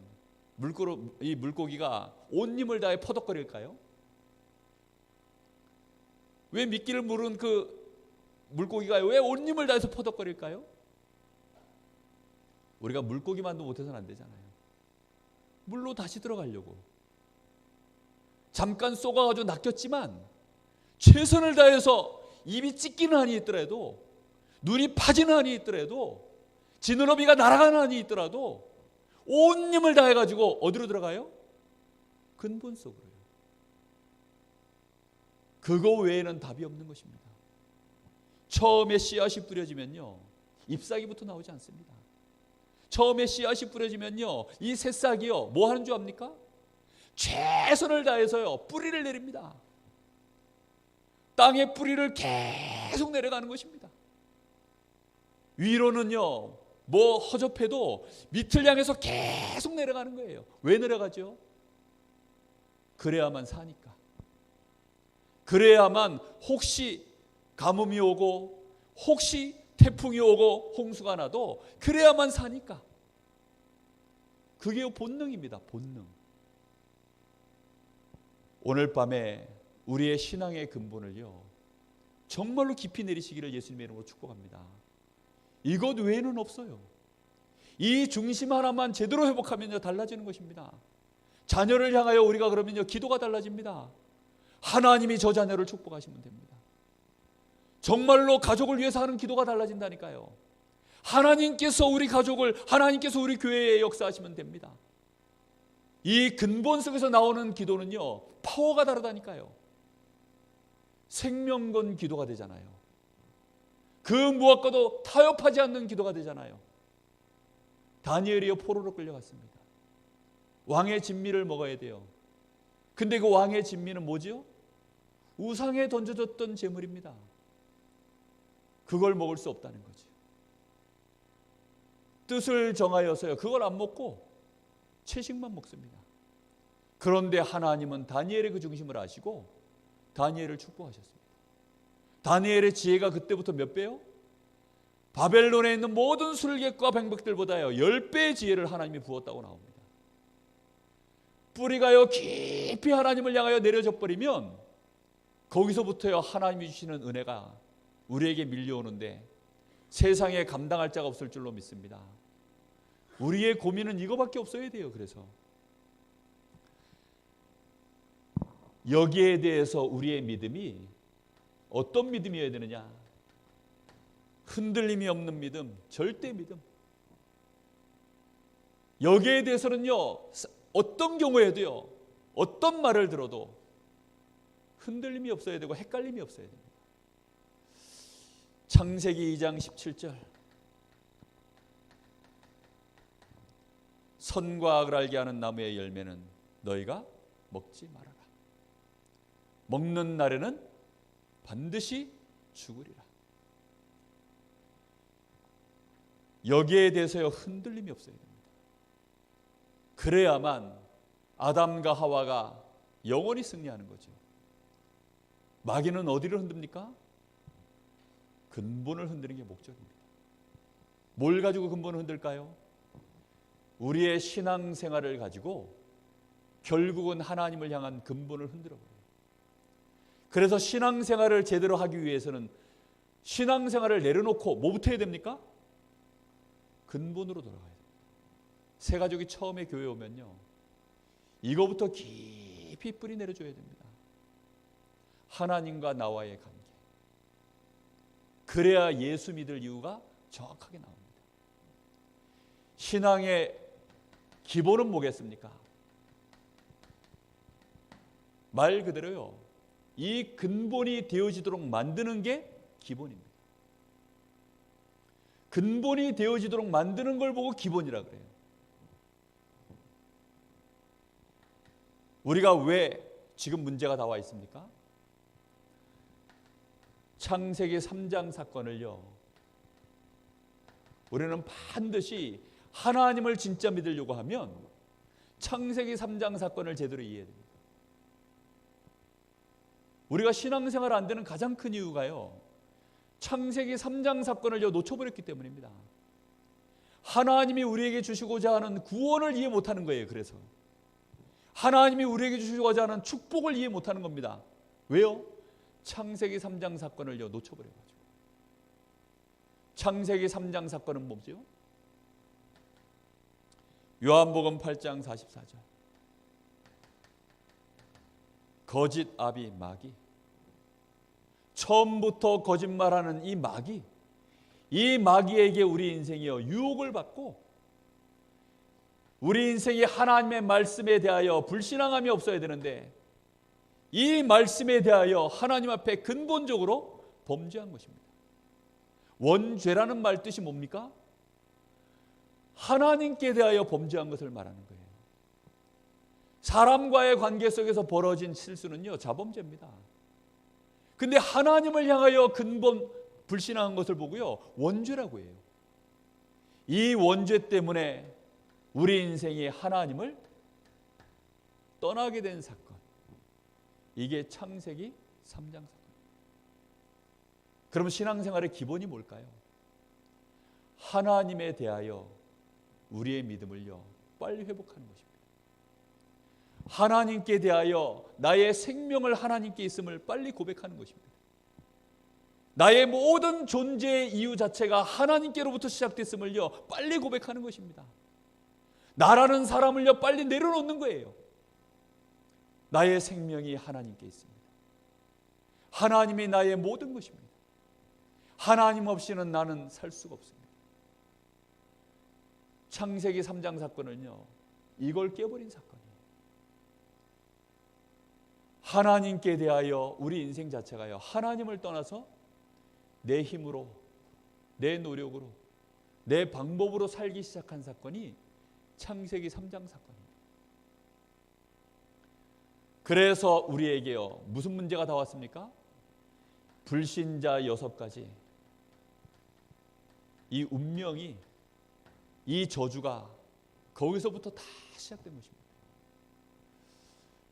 이 물고기가 온 힘을 다해 퍼덕거릴까요? 왜 미끼를 물은 그 물고기가 왜 온 힘을 다해서 퍼덕거릴까요? 우리가 물고기만도 못해서는 안 되잖아요. 물로 다시 들어가려고 잠깐 쏘가가지고 낚였지만 최선을 다해서 입이 찢기는 한이 있더라도, 눈이 파지는 한이 있더라도, 지느러미가 날아가는 한이 있더라도 온 힘을 다해가지고 어디로 들어가요? 근본 속으로요. 그거 외에는 답이 없는 것입니다. 처음에 씨앗이 뿌려지면요, 잎사귀부터 나오지 않습니다. 처음에 씨앗이 뿌려지면요, 이 새싹이요, 뭐 하는 줄 압니까? 최선을 다해서요, 뿌리를 내립니다. 땅에 뿌리를 계속 내려가는 것입니다. 위로는요 뭐 허접해도 밑을 향해서 계속 내려가는 거예요. 왜 내려가죠? 그래야만 사니까. 그래야만 혹시 가뭄이 오고 혹시 태풍이 오고 홍수가 나도 그래야만 사니까. 그게 본능입니다. 본능. 오늘 밤에 우리의 신앙의 근본을요 정말로 깊이 내리시기를 예수님의 이름으로 축복합니다. 이것 외에는 없어요. 이 중심 하나만 제대로 회복하면요 달라지는 것입니다. 자녀를 향하여 우리가 그러면요 기도가 달라집니다. 하나님이 저 자녀를 축복하시면 됩니다. 정말로 가족을 위해서 하는 기도가 달라진다니까요. 하나님께서 우리 가족을, 하나님께서 우리 교회에 역사하시면 됩니다. 이 근본 속에서 나오는 기도는요 파워가 다르다니까요. 생명 건 기도가 되잖아요. 그 무엇과도 타협하지 않는 기도가 되잖아요. 다니엘이요 포로로 끌려갔습니다. 왕의 진미를 먹어야 돼요. 근데 그 왕의 진미는 뭐지요? 우상에 던져졌던 재물입니다. 그걸 먹을 수 없다는 거죠. 뜻을 정하여서요 그걸 안 먹고 채식만 먹습니다. 그런데 하나님은 다니엘의 그 중심을 아시고 다니엘을 축복하셨습니다. 다니엘의 지혜가 그때부터 몇 배요? 바벨론에 있는 모든 술객과 병백들보다요 10배의 지혜를 하나님이 부었다고 나옵니다. 뿌리가요 깊이 하나님을 향하여 내려져 버리면 거기서부터요 하나님이 주시는 은혜가 우리에게 밀려오는데 세상에 감당할 자가 없을 줄로 믿습니다. 우리의 고민은 이거밖에 없어야 돼요. 그래서 여기에 대해서 우리의 믿음이 어떤 믿음이어야 되느냐? 흔들림이 없는 믿음, 절대 믿음. 여기에 대해서는요 어떤 경우에도요 어떤 말을 들어도 흔들림이 없어야 되고 헷갈림이 없어야 됩니다. 창세기 2장 17절 선과 악을 알게 하는 나무의 열매는 너희가 먹지 말아라. 먹는 날에는 반드시 죽으리라. 여기에 대해서요 흔들림이 없어야 됩니다. 그래야만 아담과 하와가 영원히 승리하는 거죠. 마귀는 어디를 흔듭니까? 근본을 흔드는 게 목적입니다. 뭘 가지고 근본을 흔들까요? 우리의 신앙생활을 가지고 결국은 하나님을 향한 근본을 흔들어버려요. 그래서 신앙생활을 제대로 하기 위해서는 신앙생활을 내려놓고 뭐부터 해야 됩니까? 근본으로 돌아가야 됩니다. 새 가족이 처음에 교회 오면요 이거부터 깊이 뿌리 내려줘야 됩니다. 하나님과 나와의 관계. 그래야 예수 믿을 이유가 정확하게 나옵니다. 신앙의 기본은 뭐겠습니까? 말 그대로요 이 근본이 되어지도록 만드는 게 기본입니다. 근본이 되어지도록 만드는 걸 보고 기본이라 그래요. 우리가 왜 지금 문제가 나와 있습니까? 창세기 3장 사건을요 우리는 반드시 하나님을 진짜 믿으려고 하면 창세기 3장 사건을 제대로 이해해야 됩니다. 우리가 신앙생활 안 되는 가장 큰 이유가요 창세기 3장 사건을요 놓쳐버렸기 때문입니다. 하나님이 우리에게 주시고자 하는 구원을 이해 못하는 거예요. 그래서 하나님이 우리에게 주시고자 하는 축복을 이해 못하는 겁니다. 왜요? 창세기 3장 사건을요 놓쳐버려가지고. 창세기 3장 사건은 뭐죠? 요한복음 8장 44절 거짓 아비 마귀, 처음부터 거짓말하는 이 마귀, 이 마귀에게 우리 인생이요 유혹을 받고 우리 인생이 하나님의 말씀에 대하여 불신앙함이 없어야 되는데 이 말씀에 대하여 하나님 앞에 근본적으로 범죄한 것입니다. 원죄라는 말 뜻이 뭡니까? 하나님께 대하여 범죄한 것을 말하는 거예요. 사람과의 관계 속에서 벌어진 실수는요 자범죄입니다. 근데 하나님을 향하여 근본 불신앙한 것을 보고요, 원죄라고 해요. 이 원죄 때문에 우리 인생이 하나님을 떠나게 된 사건, 이게 창세기 3장 사건. 그럼 신앙생활의 기본이 뭘까요? 하나님에 대하여 우리의 믿음을요, 빨리 회복하는 것입니다. 하나님께 대하여 나의 생명을 하나님께 있음을 빨리 고백하는 것입니다. 나의 모든 존재의 이유 자체가 하나님께로부터 시작됐음을요, 빨리 고백하는 것입니다. 나라는 사람을요, 빨리 내려놓는 거예요. 나의 생명이 하나님께 있습니다. 하나님이 나의 모든 것입니다. 하나님 없이는 나는 살 수가 없습니다. 창세기 3장 사건은요, 이걸 깨버린 사건이에요. 하나님께 대하여 우리 인생 자체가요, 하나님을 떠나서 내 힘으로, 내 노력으로, 내 방법으로 살기 시작한 사건이 창세기 3장 사건입니다. 그래서 우리에게요, 무슨 문제가 다 왔습니까? 불신자 6가지, 이 운명이, 이 저주가 거기서부터 다 시작된 것입니다.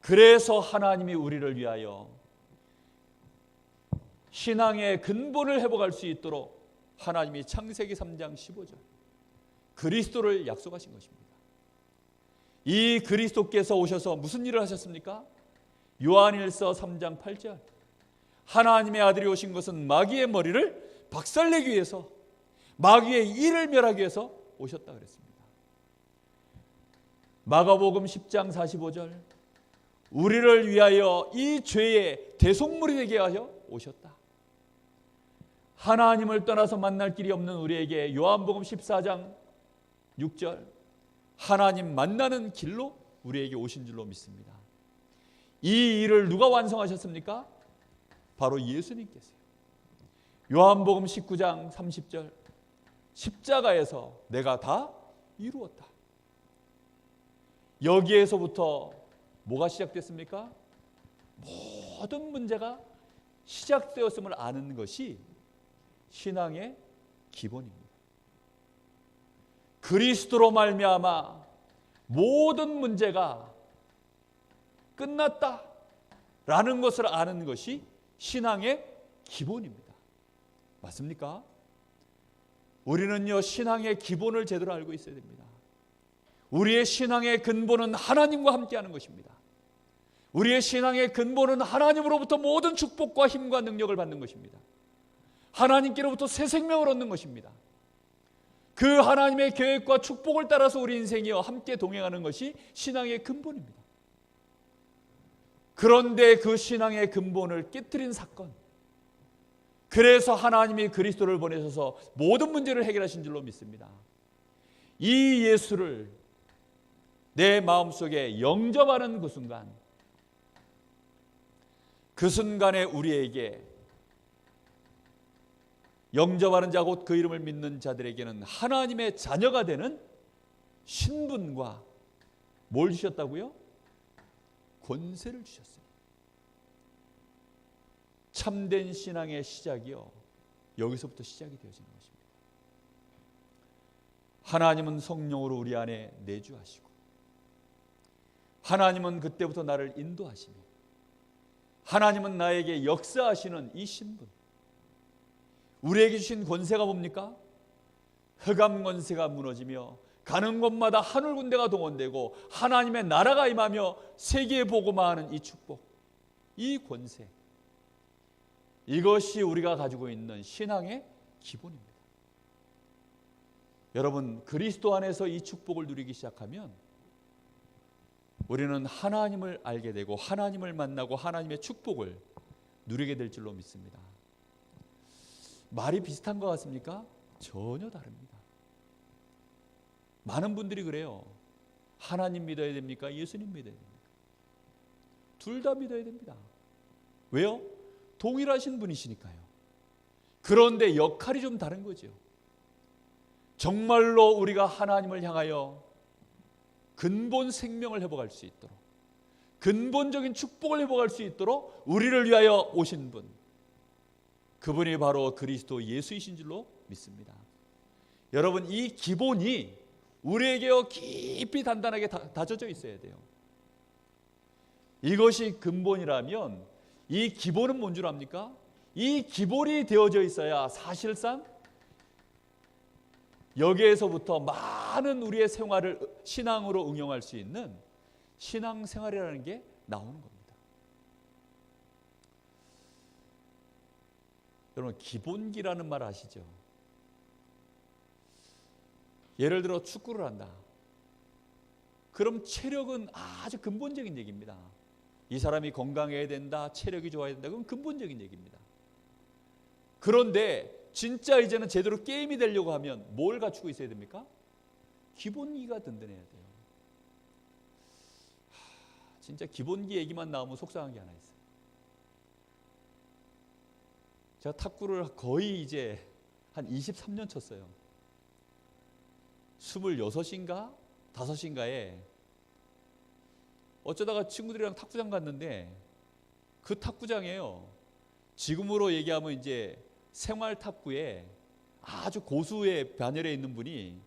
그래서 하나님이 우리를 위하여 신앙의 근본을 회복할 수 있도록 하나님이 창세기 3장 15절 그리스도를 약속하신 것입니다. 이 그리스도께서 오셔서 무슨 일을 하셨습니까? 요한일서 3장 8절 하나님의 아들이 오신 것은 마귀의 머리를 박살내기 위해서, 마귀의 일을 멸하기 위해서 오셨다 그랬습니다. 마가복음 10장 45절 우리를 위하여 이 죄의 대속물이 되게 하여 오셨다. 하나님을 떠나서 만날 길이 없는 우리에게 요한복음 14장 6절 하나님 만나는 길로 우리에게 오신 줄로 믿습니다. 이 일을 누가 완성하셨습니까? 바로 예수님께서요. 요한복음 19장 30절 십자가에서 내가 다 이루었다. 여기에서부터 뭐가 시작됐습니까? 모든 문제가 시작되었음을 아는 것이 신앙의 기본입니다. 그리스도로 말미암아 모든 문제가 끝났다라는 것을 아는 것이 신앙의 기본입니다. 맞습니까? 우리는요, 신앙의 기본을 제대로 알고 있어야 됩니다. 우리의 신앙의 근본은 하나님과 함께하는 것입니다. 우리의 신앙의 근본은 하나님으로부터 모든 축복과 힘과 능력을 받는 것입니다. 하나님께로부터 새 생명을 얻는 것입니다. 그 하나님의 계획과 축복을 따라서 우리 인생이요 함께 동행하는 것이 신앙의 근본입니다. 그런데 그 신앙의 근본을 깨트린 사건, 그래서 하나님이 그리스도를 보내셔서 모든 문제를 해결하신 줄로 믿습니다. 이 예수를 내 마음속에 영접하는 그 순간에 우리에게 영접하는 자 곧 그 이름을 믿는 자들에게는 하나님의 자녀가 되는 신분과 뭘 주셨다고요? 권세를 주셨어요. 참된 신앙의 시작이요, 여기서부터 시작이 되어지는 것입니다. 하나님은 성령으로 우리 안에 내주하시고, 하나님은 그때부터 나를 인도하시며, 하나님은 나에게 역사하시는 이 신분, 우리에게 주신 권세가 뭡니까? 흑암 권세가 무너지며 가는 곳마다 하늘 군대가 동원되고 하나님의 나라가 임하며 세계에 복음화하는 이 축복, 이 권세, 이것이 우리가 가지고 있는 신앙의 기본입니다. 여러분, 그리스도 안에서 이 축복을 누리기 시작하면 우리는 하나님을 알게 되고 하나님을 만나고 하나님의 축복을 누리게 될 줄로 믿습니다. 말이 비슷한 것 같습니까? 전혀 다릅니다. 많은 분들이 그래요. 하나님 믿어야 됩니까? 예수님 믿어야 됩니까? 둘 다 믿어야 됩니다. 왜요? 동일하신 분이시니까요. 그런데 역할이 좀 다른 거죠. 정말로 우리가 하나님을 향하여 근본 생명을 회복할 수 있도록, 근본적인 축복을 회복할 수 있도록 우리를 위하여 오신 분, 그분이 바로 그리스도 예수이신 줄로 믿습니다. 여러분, 이 기본이 우리에게 깊이 단단하게 다져져 있어야 돼요. 이것이 근본이라면 이 기본은 뭔 줄 압니까? 이 기본이 되어져 있어야 사실상 여기에서부터 많은 우리의 생활을 신앙으로 응용할 수 있는 신앙생활이라는 게 나오는 겁니다. 여러분, 기본기라는 말 아시죠? 예를 들어 축구를 한다. 그럼 체력은 아주 근본적인 얘기입니다. 이 사람이 건강해야 된다, 체력이 좋아야 된다. 그건 근본적인 얘기입니다. 그런데 진짜 이제는 제대로 게임이 되려고 하면 뭘 갖추고 있어야 됩니까? 기본기가 든든해야 돼요. 진짜 기본기 얘기만 나오면 속상한 게 하나 있어요. 제가 탁구를 거의 이제 한 23년 쳤어요. 26인가 5인가에 어쩌다가 친구들이랑 탁구장 갔는데 그 탁구장에요, 지금으로 얘기하면 이제 생활 탁구에 아주 고수의 반열에 있는 분이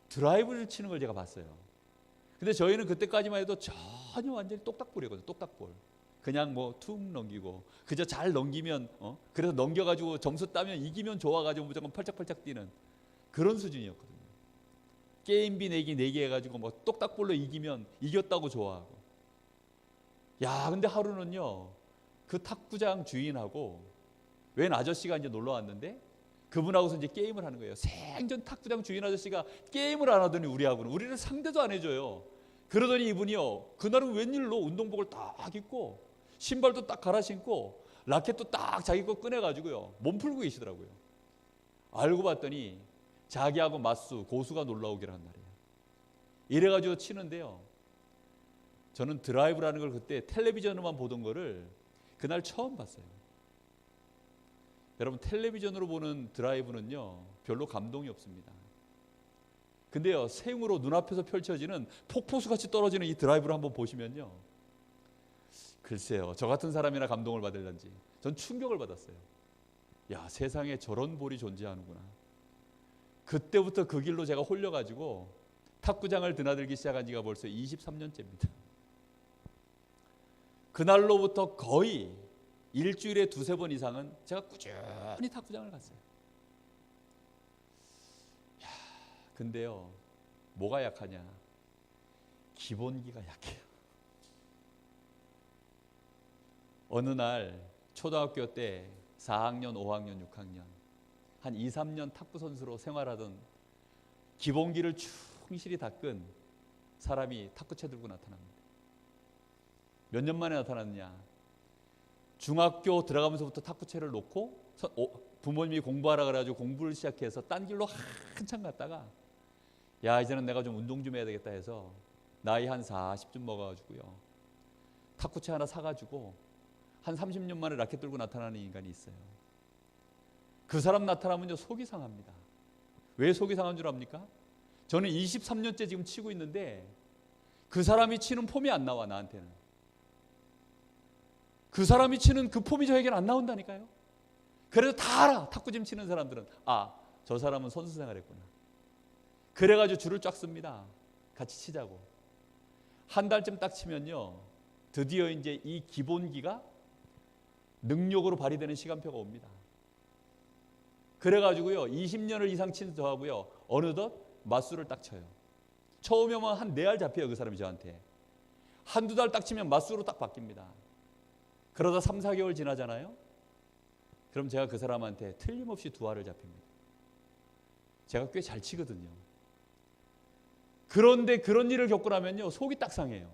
드라이브를 치는 걸 제가 봤어요. 근데 저희는 그때까지만 해도 전혀 완전히 똑딱볼이거든요. 똑딱볼. 그냥 뭐 툭 넘기고 그저 잘 넘기면 그래서 넘겨가지고 점수 따면 이기면 좋아가지고 무조건 펄짝펄짝 뛰는 그런 수준이었거든요. 게임비 내기 4개 해가지고 뭐 똑딱볼로 이기면 이겼다고 좋아하고. 야, 근데 하루는요, 그 탁구장 주인하고 웬 아저씨가 이제 놀러 왔는데 그분하고서 이제 게임을 하는 거예요. 생전 탁구장 주인 아저씨가 게임을 안 하더니 우리를 상대도 안 해줘요. 그러더니 이분이요, 그날은 웬일로 운동복을 딱 입고 신발도 딱 갈아 신고 라켓도 딱 자기 거 꺼내가지고요, 몸 풀고 계시더라고요. 알고 봤더니 자기하고 맞수 고수가 놀러 오기로 한 날이에요. 이래가지고 치는데요, 저는 드라이브라는 걸 그때 텔레비전으로만 보던 거를 그날 처음 봤어요. 여러분, 텔레비전으로 보는 드라이브는요 별로 감동이 없습니다. 근데요, 생으로 눈앞에서 펼쳐지는 폭포수같이 떨어지는 이 드라이브를 한번 보시면요, 글쎄요, 저 같은 사람이나 감동을 받을런지 전 충격을 받았어요. 야, 세상에 저런 볼이 존재하는구나. 그때부터 그 길로 제가 홀려가지고 탁구장을 드나들기 시작한 지가 벌써 23년째입니다. 그날로부터 거의 일주일에 2-3번 이상은 제가 꾸준히 탁구장을 갔어요. 야, 근데요, 뭐가 약하냐? 기본기가 약해요. 어느 날 초등학교 때 4학년, 5학년, 6학년 한 2-3년 탁구 선수로 생활하던 기본기를 충실히 닦은 사람이 탁구채 들고 나타납니다. 몇 년 만에 나타났느냐? 중학교 들어가면서부터 탁구채를 놓고 부모님이 공부하라 그래가지고 공부를 시작해서 딴 길로 한참 갔다가, 야, 이제는 내가 좀 운동 좀 해야 되겠다 해서 나이 한 40쯤 먹어가지고요, 탁구채 하나 사가지고 한 30년 만에 라켓 들고 나타나는 인간이 있어요. 그 사람 나타나면요 속이 상합니다. 왜 속이 상한 줄 압니까? 저는 23년째 지금 치고 있는데 그 사람이 치는 폼이 안 나와. 나한테는 그 사람이 치는 그 폼이 저에게는 안 나온다니까요. 그래도 다 알아. 탁구찜 치는 사람들은, 아, 저 사람은 선수 생활했구나. 그래가지고 줄을 쫙 씁니다. 같이 치자고. 한 달쯤 딱 치면요, 드디어 이제 이 기본기가 능력으로 발휘되는 시간표가 옵니다. 그래가지고요, 20년을 이상 친 저하고요, 어느덧 맞수를 딱 쳐요. 처음에 오면 한 4알 잡혀요. 그 사람이 저한테. 한두 달 딱 치면 맞수로 딱 바뀝니다. 그러다 3-4개월 지나잖아요. 그럼 제가 그 사람한테 틀림없이 2알을 잡힙니다. 제가 꽤 잘 치거든요. 그런데 그런 일을 겪고 나면요, 속이 딱 상해요.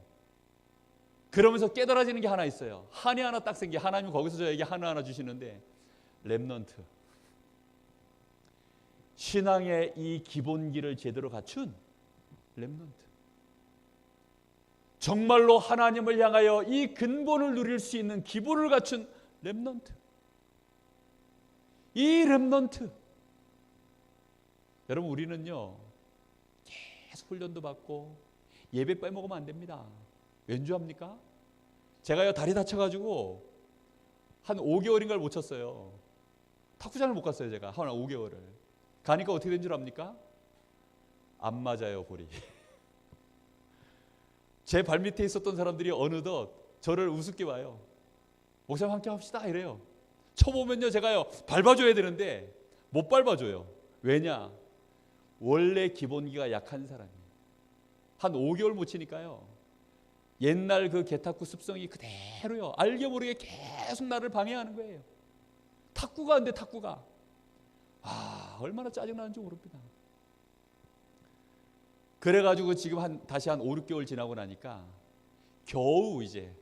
그러면서 깨달아지는 게 하나 있어요. 한이 하나 딱 생겨. 하나님이 거기서 저에게 하나 주시는데, 렘넌트. 신앙의 이 기본기를 제대로 갖춘 렘넌트. 정말로 하나님을 향하여 이 근본을 누릴 수 있는 기본을 갖춘 렘넌트. 이 렘넌트. 여러분, 우리는요 계속 훈련도 받고 예배 빼먹으면 안 됩니다. 왠지 압니까? 제가요 다리 다쳐가지고 한 5개월인가를 못 쳤어요. 탁구장을 못 갔어요. 제가 한 5개월을 가니까 어떻게 된 줄 압니까? 안 맞아요, 볼이. 제 발밑에 있었던 사람들이 어느덧 저를 우습게 봐요. 목사님 함께 합시다 이래요. 쳐보면요, 제가요 밟아줘야 되는데 못 밟아줘요. 왜냐? 원래 기본기가 약한 사람이에요. 한 5개월 못 치니까요, 옛날 그 개탁구 습성이 그대로요, 알게 모르게 계속 나를 방해하는 거예요. 탁구가 안 돼, 탁구가. 얼마나 짜증나는지 모릅니다. 그래가지고 지금 다시 한 5, 6개월 지나고 나니까 겨우 이제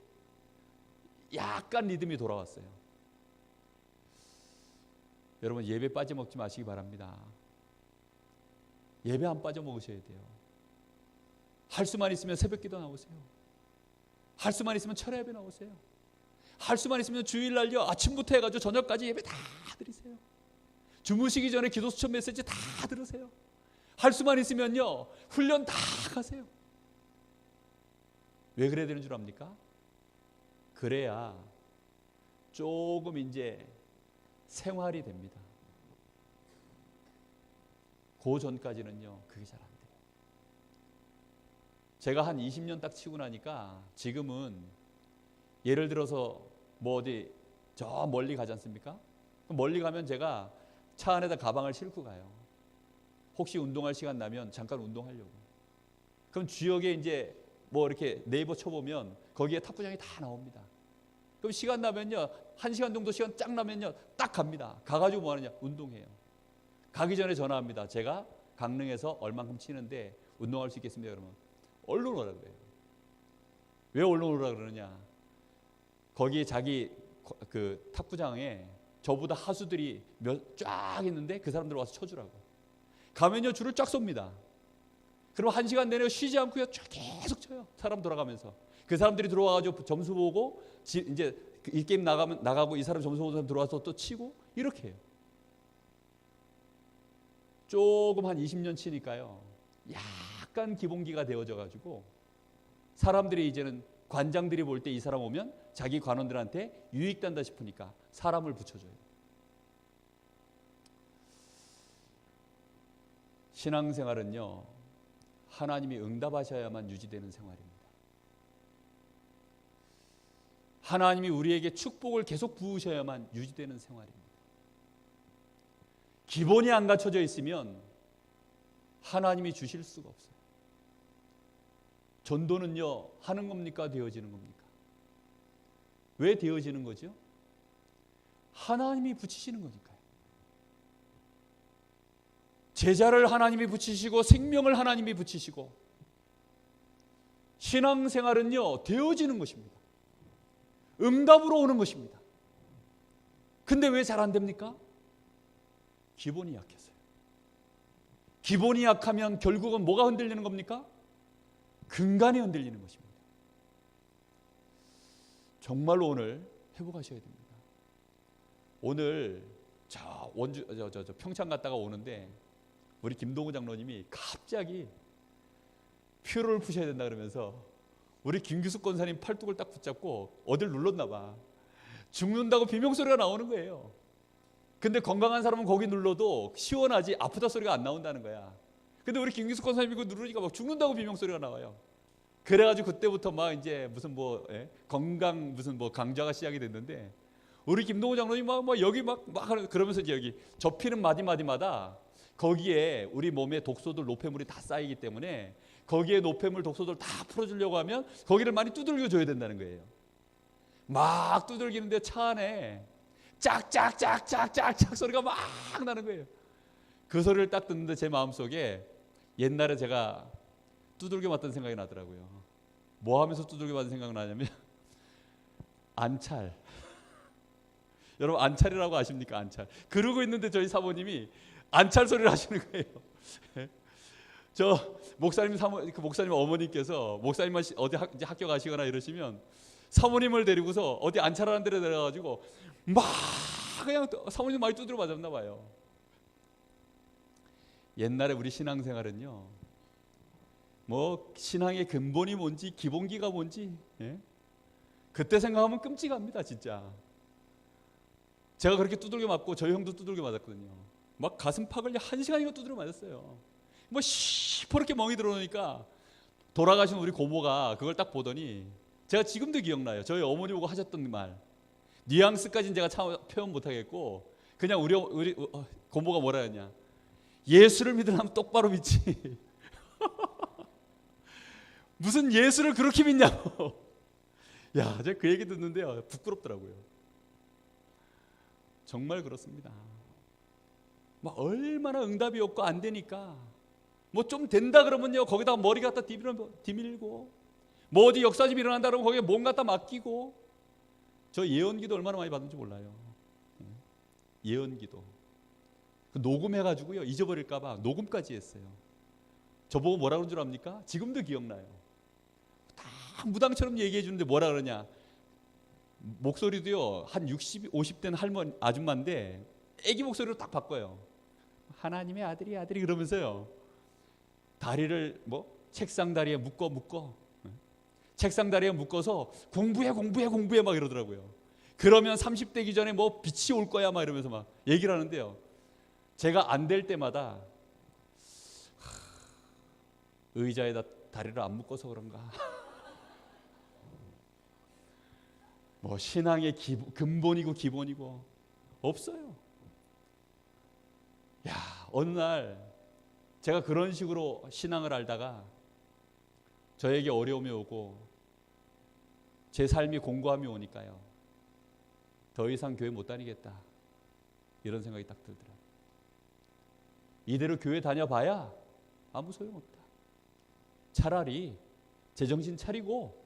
약간 리듬이 돌아왔어요. 여러분, 예배 빠져먹지 마시기 바랍니다. 예배 안 빠져먹으셔야 돼요. 할 수만 있으면 새벽기도 나오세요. 할 수만 있으면 철야 예배 나오세요. 할 수만 있으면 주일날요 아침부터 해가지고 저녁까지 예배 다 드리세요. 주무시기 전에 기도 수천 메시지 다 들으세요. 할 수만 있으면요 훈련 다 가세요. 왜 그래야 되는 줄 압니까? 그래야 조금 이제 생활이 됩니다. 그 전까지는요 그게 잘 안 돼요. 제가 한 20년 딱 치고 나니까 지금은 예를 들어서 뭐 어디 저 멀리 가지 않습니까? 멀리 가면 제가 차 안에다 가방을 싣고 가요. 혹시 운동할 시간 나면 잠깐 운동하려고. 그럼 지역에 이제 뭐 이렇게 네이버 쳐보면 거기에 탁구장이 다 나옵니다. 그럼 시간 나면요 1시간 정도 시간 쫙 나면요 딱 갑니다. 가가지고 뭐 하느냐? 운동해요. 가기 전에 전화합니다. 제가 강릉에서 얼만큼 치는데 운동할 수 있겠습니다. 그러면 얼른 오라 그래요. 왜 얼른 오라 그러느냐? 거기에 자기 그 탁구장에 저보다 하수들이 쫙 있는데 그 사람들 와서 쳐주라고. 가면요 줄을 쫙 섭니다. 그럼 1시간 내내 쉬지 않고요 계속 쳐요. 사람 돌아가면서. 그 사람들이 들어와가지고 점수 보고 이제 이 게임 나가고 이 사람 점수 보는 사람 들어와서 또 치고 이렇게 해요. 조금 한 20년 치니까요 약간 기본기가 되어져 가지고 사람들이 이제는 관장들이 볼 때 이 사람 오면 자기 관원들한테 유익된다 싶으니까 사람을 붙여줘요. 신앙생활은요 하나님이 응답하셔야만 유지되는 생활입니다. 하나님이 우리에게 축복을 계속 부으셔야만 유지되는 생활입니다. 기본이 안 갖춰져 있으면 하나님이 주실 수가 없어요. 전도는요 하는 겁니까? 되어지는 겁니까? 왜 되어지는 거죠? 하나님이 붙이시는 거니까요. 제자를 하나님이 붙이시고 생명을 하나님이 붙이시고 신앙생활은요 되어지는 것입니다. 응답으로 오는 것입니다. 근데 왜 잘 안 됩니까? 기본이 약해서요. 기본이 약하면 결국은 뭐가 흔들리는 겁니까? 근간이 흔들리는 것입니다. 정말로 오늘 회복하셔야 됩니다. 오늘 저 평창 갔다가 오는데 우리 김동우 장로님이 갑자기 피로를 푸셔야 된다 그러면서 우리 김규숙 권사님 팔뚝을 딱 붙잡고 어딜 눌렀나 봐. 죽는다고 비명소리가 나오는 거예요. 근데 건강한 사람은 거기 눌러도 시원하지 아프다 소리가 안 나온다는 거야. 근데 우리 김규숙 권사님이 그거 누르니까 막 죽는다고 비명소리가 나와요. 그래가지고 그때부터 막 이제 무슨 뭐 건강 무슨 뭐 강좌가 시작이 됐는데 우리 김동호 장로님 막 여기 막 그러면서 이제 여기 접히는 마디마디마다 거기에 우리 몸에 독소들 노폐물이 다 쌓이기 때문에 거기에 노폐물 독소들 다 풀어주려고 하면 거기를 많이 두들겨 줘야 된다는 거예요. 막 두들기는데 차 안에 짝짝짝짝짝짝 소리가 막 나는 거예요. 그 소리를 딱 듣는데 제 마음속에 옛날에 제가 두들겨 맞던 생각이 나더라고요. 뭐 하면서 두들겨 맞은 생각이 나냐면 안찰. 여러분 안찰이라고 아십니까? 안찰. 그러고 있는데 저희 사모님이 안찰 소리를 하시는 거예요. 저 목사님 어머니께서 목사님만 어디 이제 학교 가시거나 이러시면 사모님을 데리고서 어디 안찰하는 데로 내려가지고 막 그냥 사모님 많이 두드려 맞았나 봐요. 옛날에 우리 신앙생활은요 뭐 신앙의 근본이 뭔지 기본기가 뭔지 그때 생각하면 끔찍합니다 진짜. 제가 그렇게 두들겨 맞고 저희 형도 두들겨 맞았거든요. 막 가슴 팍을 1시간이나 두드려 맞았어요. 뭐 시퍼렇게 멍이 들어오니까 돌아가신 우리 고모가 그걸 딱 보더니, 제가 지금도 기억나요. 저희 어머니 보고 하셨던 말, 뉘앙스까지는 제가 참 표현 못하겠고, 그냥 우리 고모가 뭐라 했냐, 예수를 믿으려면 똑바로 믿지. 무슨 예수를 그렇게 믿냐고. 야, 제가 그 얘기 듣는데요, 부끄럽더라고요. 정말 그렇습니다. 막 얼마나 응답이 없고 안 되니까 뭐 좀 된다 그러면요, 거기다가 머리 갖다 디밀고, 뭐 어디 역사집 일어난다 그러면 거기에 몸 갖다 맡기고. 저 예언기도 얼마나 많이 받은지 몰라요. 예언기도 그 녹음해가지고요, 잊어버릴까봐 녹음까지 했어요. 저보고 뭐라 그런 줄 압니까? 지금도 기억나요. 다 무당처럼 얘기해 주는데 뭐라 그러냐, 목소리도요 한 60, 50대는 할머니 아줌마인데 애기 목소리로 딱 바꿔요. 하나님의 아들이 그러면서요, 다리를 뭐 책상 다리에 묶어 책상 다리에 묶어서 공부해 막 이러더라고요. 그러면 30 되기 전에 뭐 빛이 올 거야 막 이러면서 막 얘기를 하는데요, 제가 안 될 때마다 의자에다 다리를 안 묶어서 그런가. 뭐 신앙의 근본이고 기본이고 없어요. 야, 어느 날 제가 그런 식으로 신앙을 알다가 저에게 어려움이 오고 제 삶이 공고함이 오니까요, 더 이상 교회 못 다니겠다, 이런 생각이 딱 들더라고요. 이대로 교회 다녀봐야 아무 소용없다. 차라리 제정신 차리고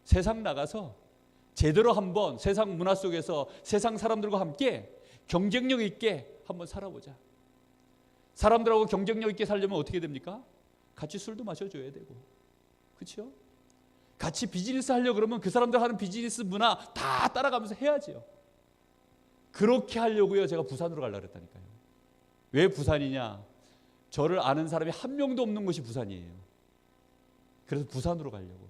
세상 나가서 제대로 한번 세상 문화 속에서 세상 사람들과 함께 경쟁력 있게 한번 살아보자. 사람들하고 경쟁력 있게 살려면 어떻게 됩니까? 같이 술도 마셔줘야 되고, 그렇죠? 같이 비즈니스 하려고 그러면 그 사람들 하는 비즈니스 문화 다 따라가면서 해야죠. 그렇게 하려고요, 제가 부산으로 가려고 했다니까요. 왜 부산이냐? 저를 아는 사람이 한 명도 없는 곳이 부산이에요. 그래서 부산으로 가려고,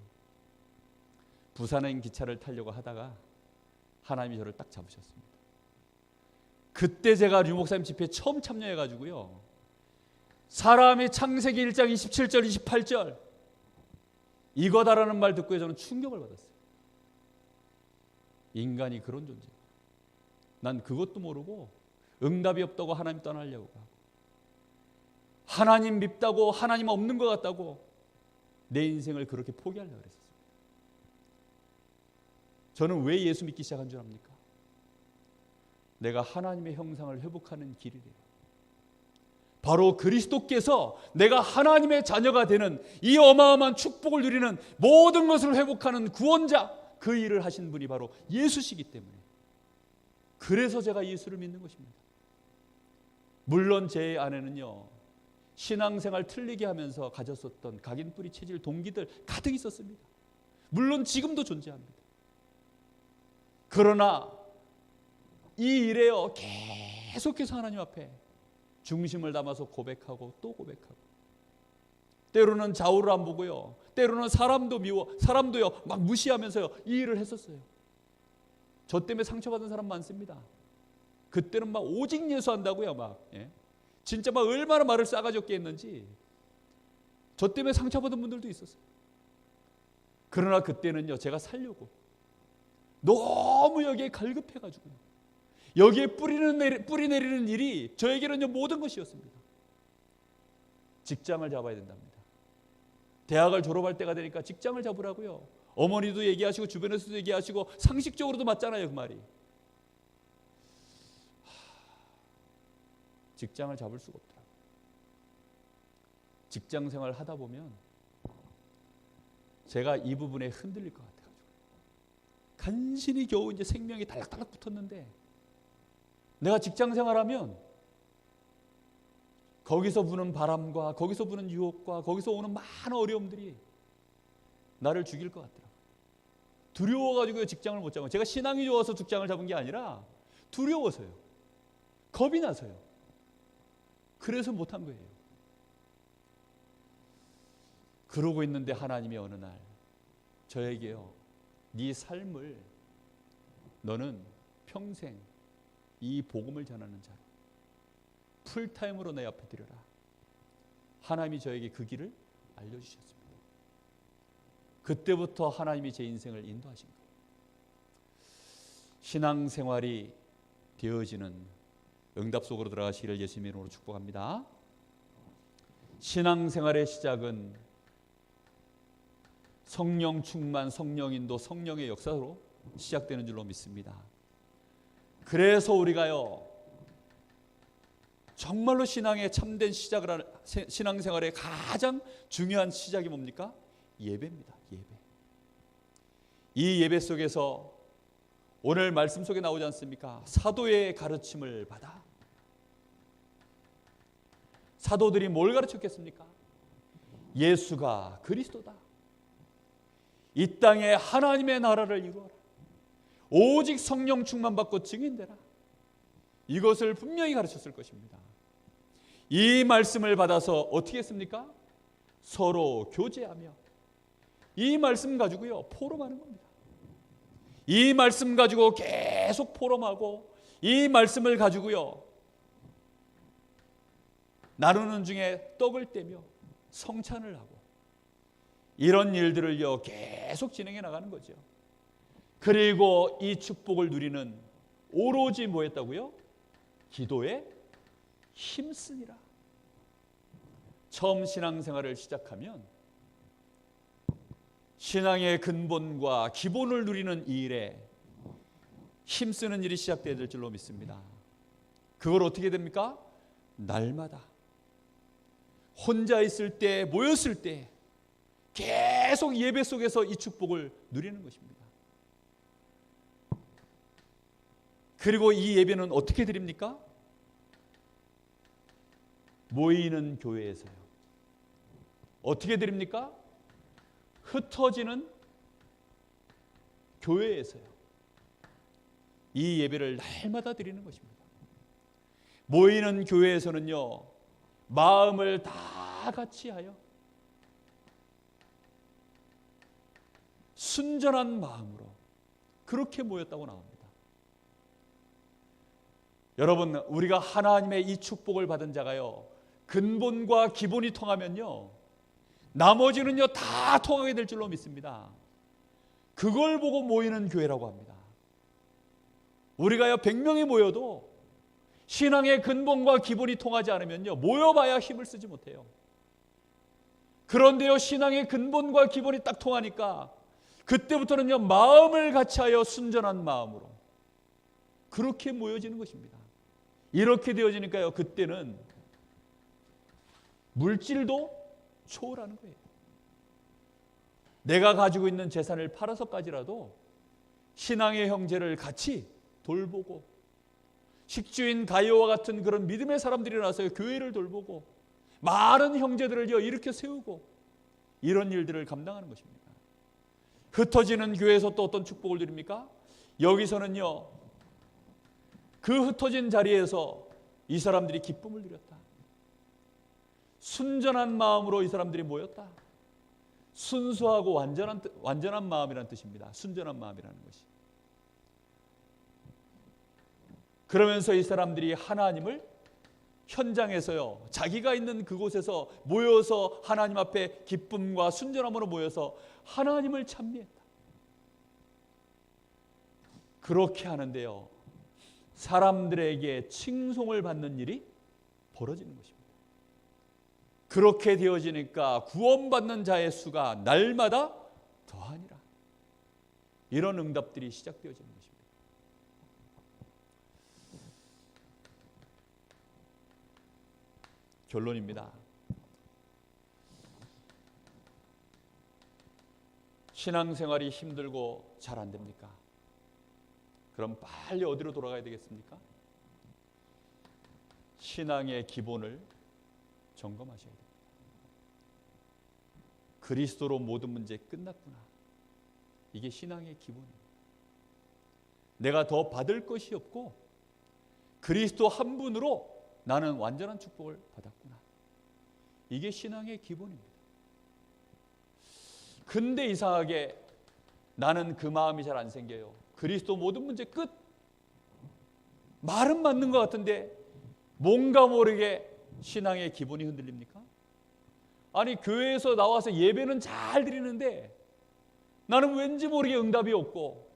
부산행 기차를 타려고 하다가 하나님이 저를 딱 잡으셨습니다. 그때 제가 류 목사님 집회에 처음 참여해가지고요, 사람이 창세기 1장 27절 28절 이거다라는 말 듣고 저는 충격을 받았어요. 인간이 그런 존재다. 난 그것도 모르고 응답이 없다고 하나님 떠나려고 하고, 하나님 밉다고, 하나님 없는 것 같다고 내 인생을 그렇게 포기하려고 그랬어요. 저는 왜 예수 믿기 시작한 줄 압니까? 내가 하나님의 형상을 회복하는 길이래요. 바로 그리스도께서 내가 하나님의 자녀가 되는 이 어마어마한 축복을 누리는 모든 것을 회복하는 구원자, 그 일을 하신 분이 바로 예수시기 때문에, 그래서 제가 예수를 믿는 것입니다. 물론 제 안에는요, 신앙생활 틀리게 하면서 가졌었던 각인뿌리 체질 동기들 가득 있었습니다. 물론 지금도 존재합니다. 그러나 이 일에요, 계속해서 하나님 앞에 중심을 담아서 고백하고 또 고백하고, 때로는 좌우를 안 보고요, 때로는 사람도요 막 무시하면서요 이 일을 했었어요. 저 때문에 상처받은 사람 많습니다. 그때는 막 오직 예수한다고요, 막 진짜 막 얼마나 말을 싸가지 없게 했는지 저 때문에 상처받은 분들도 있었어요. 그러나 그때는요, 제가 살려고 너무 여기에 갈급해가지고 여기에 뿌리 내리는 일이 저에게는요 모든 것이었습니다. 직장을 잡아야 된답니다. 대학을 졸업할 때가 되니까 직장을 잡으라고요. 어머니도 얘기하시고 주변에서도 얘기하시고 상식적으로도 맞잖아요, 그 말이. 직장을 잡을 수가 없더라고요. 직장 생활 하다 보면 제가 이 부분에 흔들릴 것 같아가지고 간신히 겨우 이제 생명이 달락달락 붙었는데, 내가 직장 생활하면 거기서 부는 바람과 거기서 부는 유혹과 거기서 오는 많은 어려움들이 나를 죽일 것 같더라고요. 두려워가지고 직장을 못 잡아요. 제가 신앙이 좋아서 직장을 잡은 게 아니라 두려워서요. 겁이 나서요. 그래서 못한 거예요. 그러고 있는데 하나님이 어느 날 저에게요, 네 삶을 너는 평생 이 복음을 전하는 자로 풀타임으로 내 앞에 드려라. 하나님이 저에게 그 길을 알려주셨습니다. 그때부터 하나님이 제 인생을 인도하신 거예요. 신앙생활이 되어지는 응답 속으로 들어가시기를 예수님의 이름으로 축복합니다. 신앙생활의 시작은 성령 충만, 성령 인도, 성령의 역사로 시작되는 줄로 믿습니다. 그래서 우리가요, 정말로 신앙의 참된 시작을 하는, 신앙생활의 가장 중요한 시작이 뭡니까? 예배입니다. 예배. 이 예배 속에서 오늘 말씀 속에 나오지 않습니까? 사도의 가르침을 받아. 사도들이 뭘 가르쳤겠습니까? 예수가 그리스도다. 이 땅에 하나님의 나라를 이루어라. 오직 성령 충만 받고 증인되라. 이것을 분명히 가르쳤을 것입니다. 이 말씀을 받아서 어떻게 했습니까? 서로 교제하며 이 말씀 가지고요 포럼하는 겁니다. 이 말씀 가지고 계속 포럼하고 이 말씀을 가지고요 나누는 중에 떡을 떼며 성찬을 하고 이런 일들을요 계속 진행해 나가는 거죠. 그리고 이 축복을 누리는 오로지 뭐였다고요? 기도에 힘쓰니라. 처음 신앙생활을 시작하면 신앙의 근본과 기본을 누리는 이 일에 힘쓰는 일이 시작되어야 될 줄로 믿습니다. 그걸 어떻게 됩니까? 날마다 혼자 있을 때, 모였을 때 계속 예배 속에서 이 축복을 누리는 것입니다. 그리고 이 예배는 어떻게 드립니까? 모이는 교회에서요. 어떻게 드립니까? 흩어지는 교회에서요. 이 예배를 날마다 드리는 것입니다. 모이는 교회에서는요, 마음을 다 같이 하여 순전한 마음으로 그렇게 모였다고 나옵니다. 여러분, 우리가 하나님의 이 축복을 받은 자가요, 근본과 기본이 통하면요, 나머지는요 다 통하게 될 줄로 믿습니다. 그걸 보고 모이는 교회라고 합니다. 우리가요 100명이 모여도 신앙의 근본과 기본이 통하지 않으면요 모여봐야 힘을 쓰지 못해요. 그런데요 신앙의 근본과 기본이 딱 통하니까 그때부터는요 마음을 같이하여 순전한 마음으로 그렇게 모여지는 것입니다. 이렇게 되어지니까요 그때는 물질도 초월하는 거예요. 내가 가지고 있는 재산을 팔아서까지라도 신앙의 형제를 같이 돌보고 식주인 가이오와 같은 그런 믿음의 사람들이 나서요 교회를 돌보고 많은 형제들을요 이렇게 세우고 이런 일들을 감당하는 것입니다. 흩어지는 교회에서 또 어떤 축복을 드립니까? 여기서는요 그 흩어진 자리에서 이 사람들이 기쁨을 누렸다. 순전한 마음으로 이 사람들이 모였다. 순수하고 완전한 마음이라는 뜻입니다. 순전한 마음이라는 것이. 그러면서 이 사람들이 하나님을 현장에서요 자기가 있는 그곳에서 모여서 하나님 앞에 기쁨과 순전함으로 모여서 하나님을 찬미했다. 그렇게 하는데요 사람들에게 칭송을 받는 일이 벌어지는 것입니다. 그렇게 되어지니까 구원받는 자의 수가 날마다 더하니라. 이런 응답들이 시작되어지는 것입니다. 결론입니다. 신앙생활이 힘들고 잘 안 됩니까? 그럼 빨리 어디로 돌아가야 되겠습니까? 신앙의 기본을 점검하셔야 됩니다. 그리스도로 모든 문제 끝났구나. 이게 신앙의 기본입니다. 내가 더 받을 것이 없고 그리스도 한 분으로 나는 완전한 축복을 받았구나. 이게 신앙의 기본입니다. 근데 이상하게 나는 그 마음이 잘 안 생겨요. 그리스도 모든 문제 끝. 말은 맞는 것 같은데 뭔가 모르게 신앙의 기본이 흔들립니까? 아니, 교회에서 나와서 예배는 잘 드리는데 나는 왠지 모르게 응답이 없고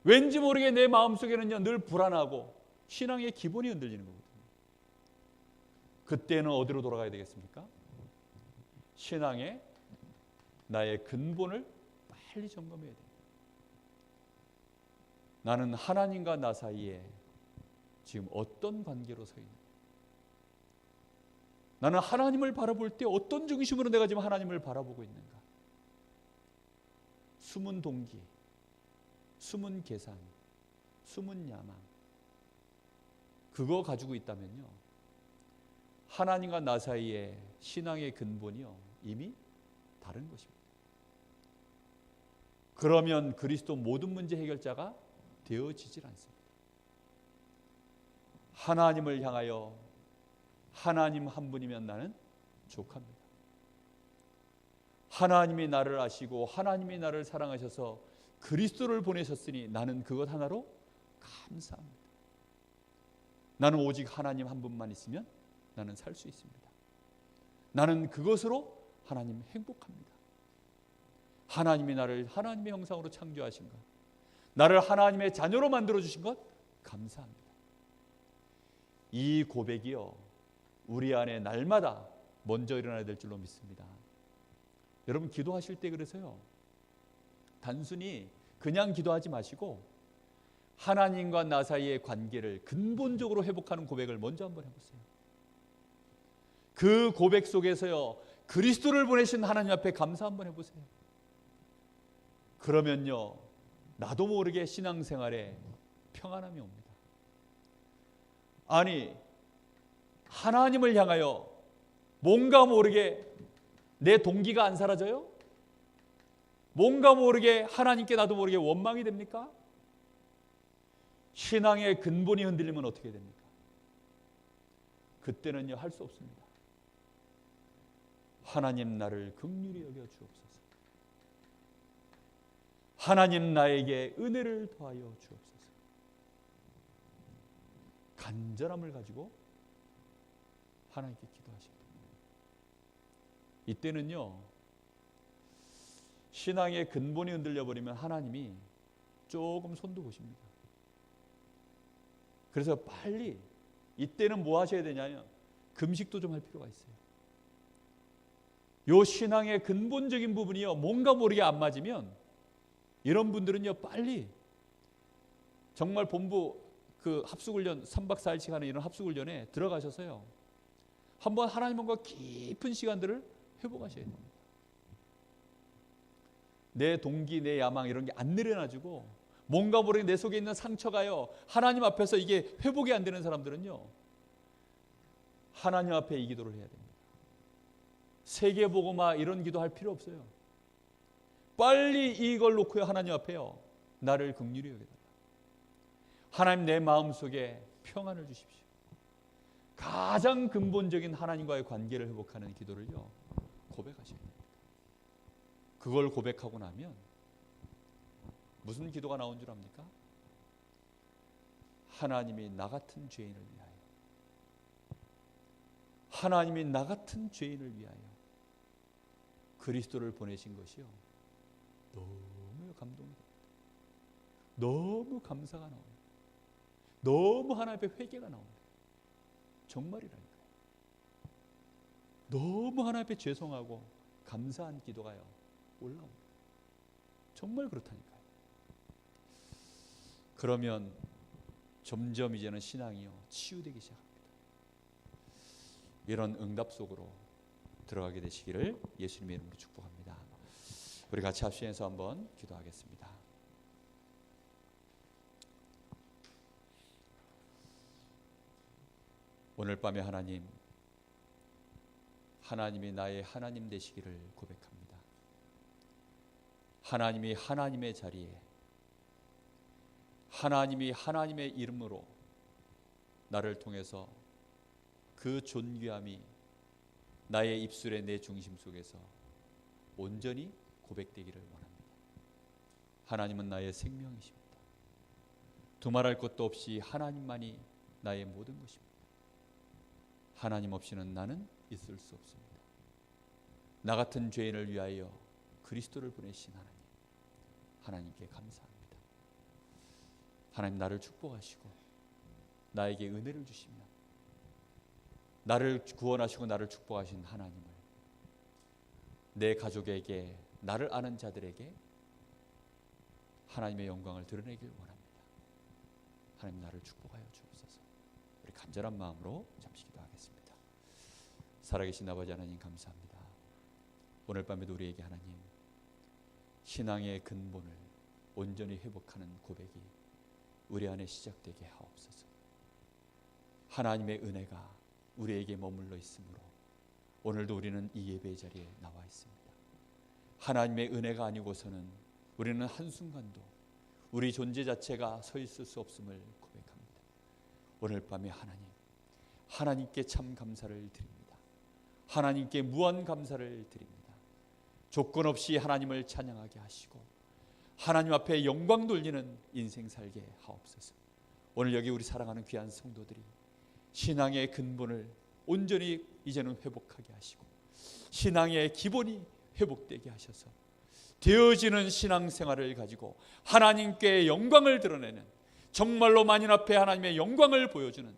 왠지 모르게 내 마음속에는요 늘 불안하고 신앙의 기본이 흔들리는 거거든요. 그때는 어디로 돌아가야 되겠습니까? 신앙의 나의 근본을 빨리 점검해야 됩니다. 나는 하나님과 나 사이에 지금 어떤 관계로 서 있는가? 나는 하나님을 바라볼 때 어떤 중심으로 내가 지금 하나님을 바라보고 있는가? 숨은 동기, 숨은 계산, 숨은 야망, 그거 가지고 있다면요, 하나님과 나 사이에 신앙의 근본이요 이미 다른 것입니다. 그러면 그리스도 모든 문제 해결자가 되어지질 않습니다. 하나님을 향하여 하나님 한 분이면 나는 족합니다. 하나님이 나를 아시고 하나님이 나를 사랑하셔서 그리스도를 보내셨으니 나는 그것 하나로 감사합니다. 나는 오직 하나님 한 분만 있으면 나는 살 수 있습니다. 나는 그것으로 하나님 행복합니다. 하나님이 나를 하나님의 형상으로 창조하신 것, 나를 하나님의 자녀로 만들어주신 것 감사합니다. 이 고백이요 우리 안에 날마다 먼저 일어나야 될 줄로 믿습니다. 여러분 기도하실 때 그래서요 단순히 그냥 기도하지 마시고 하나님과 나 사이의 관계를 근본적으로 회복하는 고백을 먼저 한번 해보세요. 그 고백 속에서요 그리스도를 보내신 하나님 앞에 감사 한번 해보세요. 그러면요 나도 모르게 신앙생활에 평안함이 옵니다. 아니 하나님을 향하여 뭔가 모르게 내 동기가 안 사라져요? 뭔가 모르게 하나님께 나도 모르게 원망이 됩니까? 신앙의 근본이 흔들리면 어떻게 됩니까? 그때는요 할 수 없습니다. 하나님 나를 긍휼히 여겨 주옵소서. 하나님 나에게 은혜를 더하여 주옵소서. 간절함을 가지고 하나님께 기도하시기 때문에 이때는요 신앙의 근본이 흔들려 버리면 하나님이 조금 손도 보십니다. 그래서 빨리 이때는 뭐 하셔야 되냐면 금식도 좀 할 필요가 있어요. 요 신앙의 근본적인 부분이요 뭔가 모르게 안 맞으면 이런 분들은요 빨리 정말 본부 그 합숙훈련 3박 4일씩 하는 이런 합숙훈련에 들어가셔서요 한번 하나님과 깊은 시간들을 회복하셔야 됩니다. 내 동기, 내 야망 이런 게 안 내려놔지고 뭔가 모르게 내 속에 있는 상처가요 하나님 앞에서 이게 회복이 안 되는 사람들은요 하나님 앞에 이 기도를 해야 됩니다. 세계복음화 이런 기도할 필요 없어요. 빨리 이걸 놓고요 하나님 앞에요 나를 긍휼히 여겨달라. 하나님 내 마음속에 평안을 주십시오. 가장 근본적인 하나님과의 관계를 회복하는 기도를요 고백하셔야 됩니다. 그걸 고백하고 나면 무슨 기도가 나온 줄 압니까? 하나님이 나 같은 죄인을 위하여, 하나님이 나 같은 죄인을 위하여 그리스도를 보내신 것이요 너무 감동이 됩니다. 너무 감사가 나옵니다. 너무 하나님 앞에 회개가 나옵니다. 정말이라니까요. 너무 하나님 앞에 죄송하고 감사한 기도가요 올라옵니다. 정말 그렇다니까요. 그러면 점점 이제는 신앙이요 치유되기 시작합니다. 이런 응답 속으로 들어가게 되시기를 예수님의 이름으로 축복합니다. 우리 같이 합심해서 한번 기도하겠습니다. 오늘 밤에 하나님, 하나님이 나의 하나님 되시기를 고백합니다. 하나님이 하나님의 자리에, 하나님이 하나님의 이름으로 나를 통해서 그 존귀함이 나의 입술에 내 중심 속에서 온전히 고백되기를 원합니다. 하나님은 나의 생명이십니다. 두말할 것도 없이 하나님만이 나의 모든 것입니다. 하나님 없이는 나는 있을 수 없습니다. 나 같은 죄인을 위하여 그리스도를 보내신 하나님께 감사합니다. 하나님, 나를 축복하시고 나에게 은혜를 주시며 나를 구원하시고 나를 축복하신 하나님을 내 가족에게, 나를 아는 자들에게 하나님의 영광을 드러내길 원합니다. 하나님, 나를 축복하여 주옵소서. 우리 간절한 마음으로 잠시 기도하겠습니다. 살아계신 아버지 하나님, 감사합니다. 오늘 밤에도 우리에게 하나님, 신앙의 근본을 온전히 회복하는 고백이 우리 안에 시작되게 하옵소서. 하나님의 은혜가 우리에게 머물러 있으므로 오늘도 우리는 이 예배 자리에 나와 있습니다. 하나님의 은혜가 아니고서는 우리는 한순간도 우리 존재 자체가 서 있을 수 없음을 고백합니다. 오늘 밤에 하나님께 참 감사를 드립니다. 하나님께 무한 감사를 드립니다. 조건 없이 하나님을 찬양하게 하시고 하나님 앞에 영광 돌리는 인생 살게 하옵소서. 오늘 여기 우리 사랑하는 귀한 성도들이 신앙의 근본을 온전히 이제는 회복하게 하시고 신앙의 기본이 회복되게 하셔서 되어지는 신앙생활을 가지고 하나님께 영광을 드러내는, 정말로 만인 앞에 하나님의 영광을 보여주는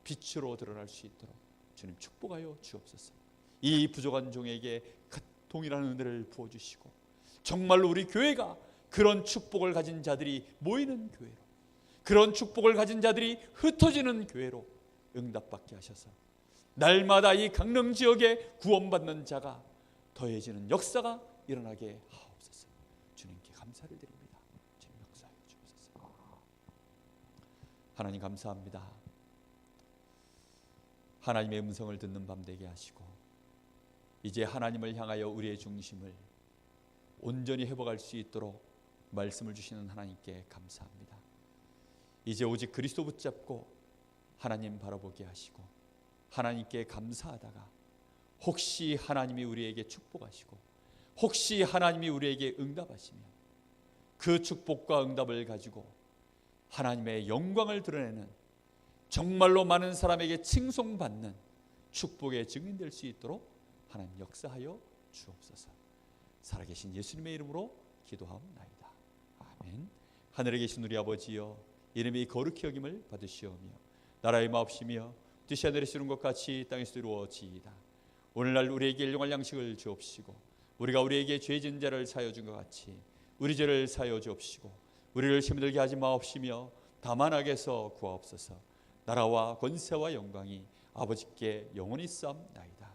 빛으로 드러날 수 있도록 주님 축복하여 주옵소서. 이 부족한 종에게 동일한 은혜를 부어주시고 정말로 우리 교회가 그런 축복을 가진 자들이 모이는 교회로, 그런 축복을 가진 자들이 흩어지는 교회로 응답받게 하셔서 날마다 이 강릉 지역에 구원받는 자가 더해지는 역사가 일어나게 하옵소서. 주님께 감사를 드립니다. 주님 역사하여 주옵소서. 하나님 감사합니다. 하나님의 음성을 듣는 밤 되게 하시고 이제 하나님을 향하여 우리의 중심을 온전히 회복할 수 있도록 말씀을 주시는 하나님께 감사합니다. 이제 오직 그리스도 붙잡고 하나님 바라보게 하시고 하나님께 감사하다가 혹시 하나님이 우리에게 축복하시고 혹시 하나님이 우리에게 응답하시면 그 축복과 응답을 가지고 하나님의 영광을 드러내는, 정말로 많은 사람에게 칭송받는 축복의 증인될 수 있도록 하나님 역사하여 주옵소서. 살아계신 예수님의 이름으로 기도하옵나이다. 아멘. 하늘에 계신 우리 아버지여, 이름이 거룩히 여김을 받으시오며 나라의 마옵시며 뜻이 하늘에 이루는 것 같이 땅에서 이루어지이다. 오늘날 우리에게 일용할 양식을 주옵시고 우리가 우리에게 죄 지은 자를 사하여 준 것 같이 우리 죄를 사하여 주옵시고 우리를 시험에 들게 하지 마옵시며 다만 악에서 구하옵소서. 나라와 권세와 영광이 아버지께 영원히 쌓옵나이다.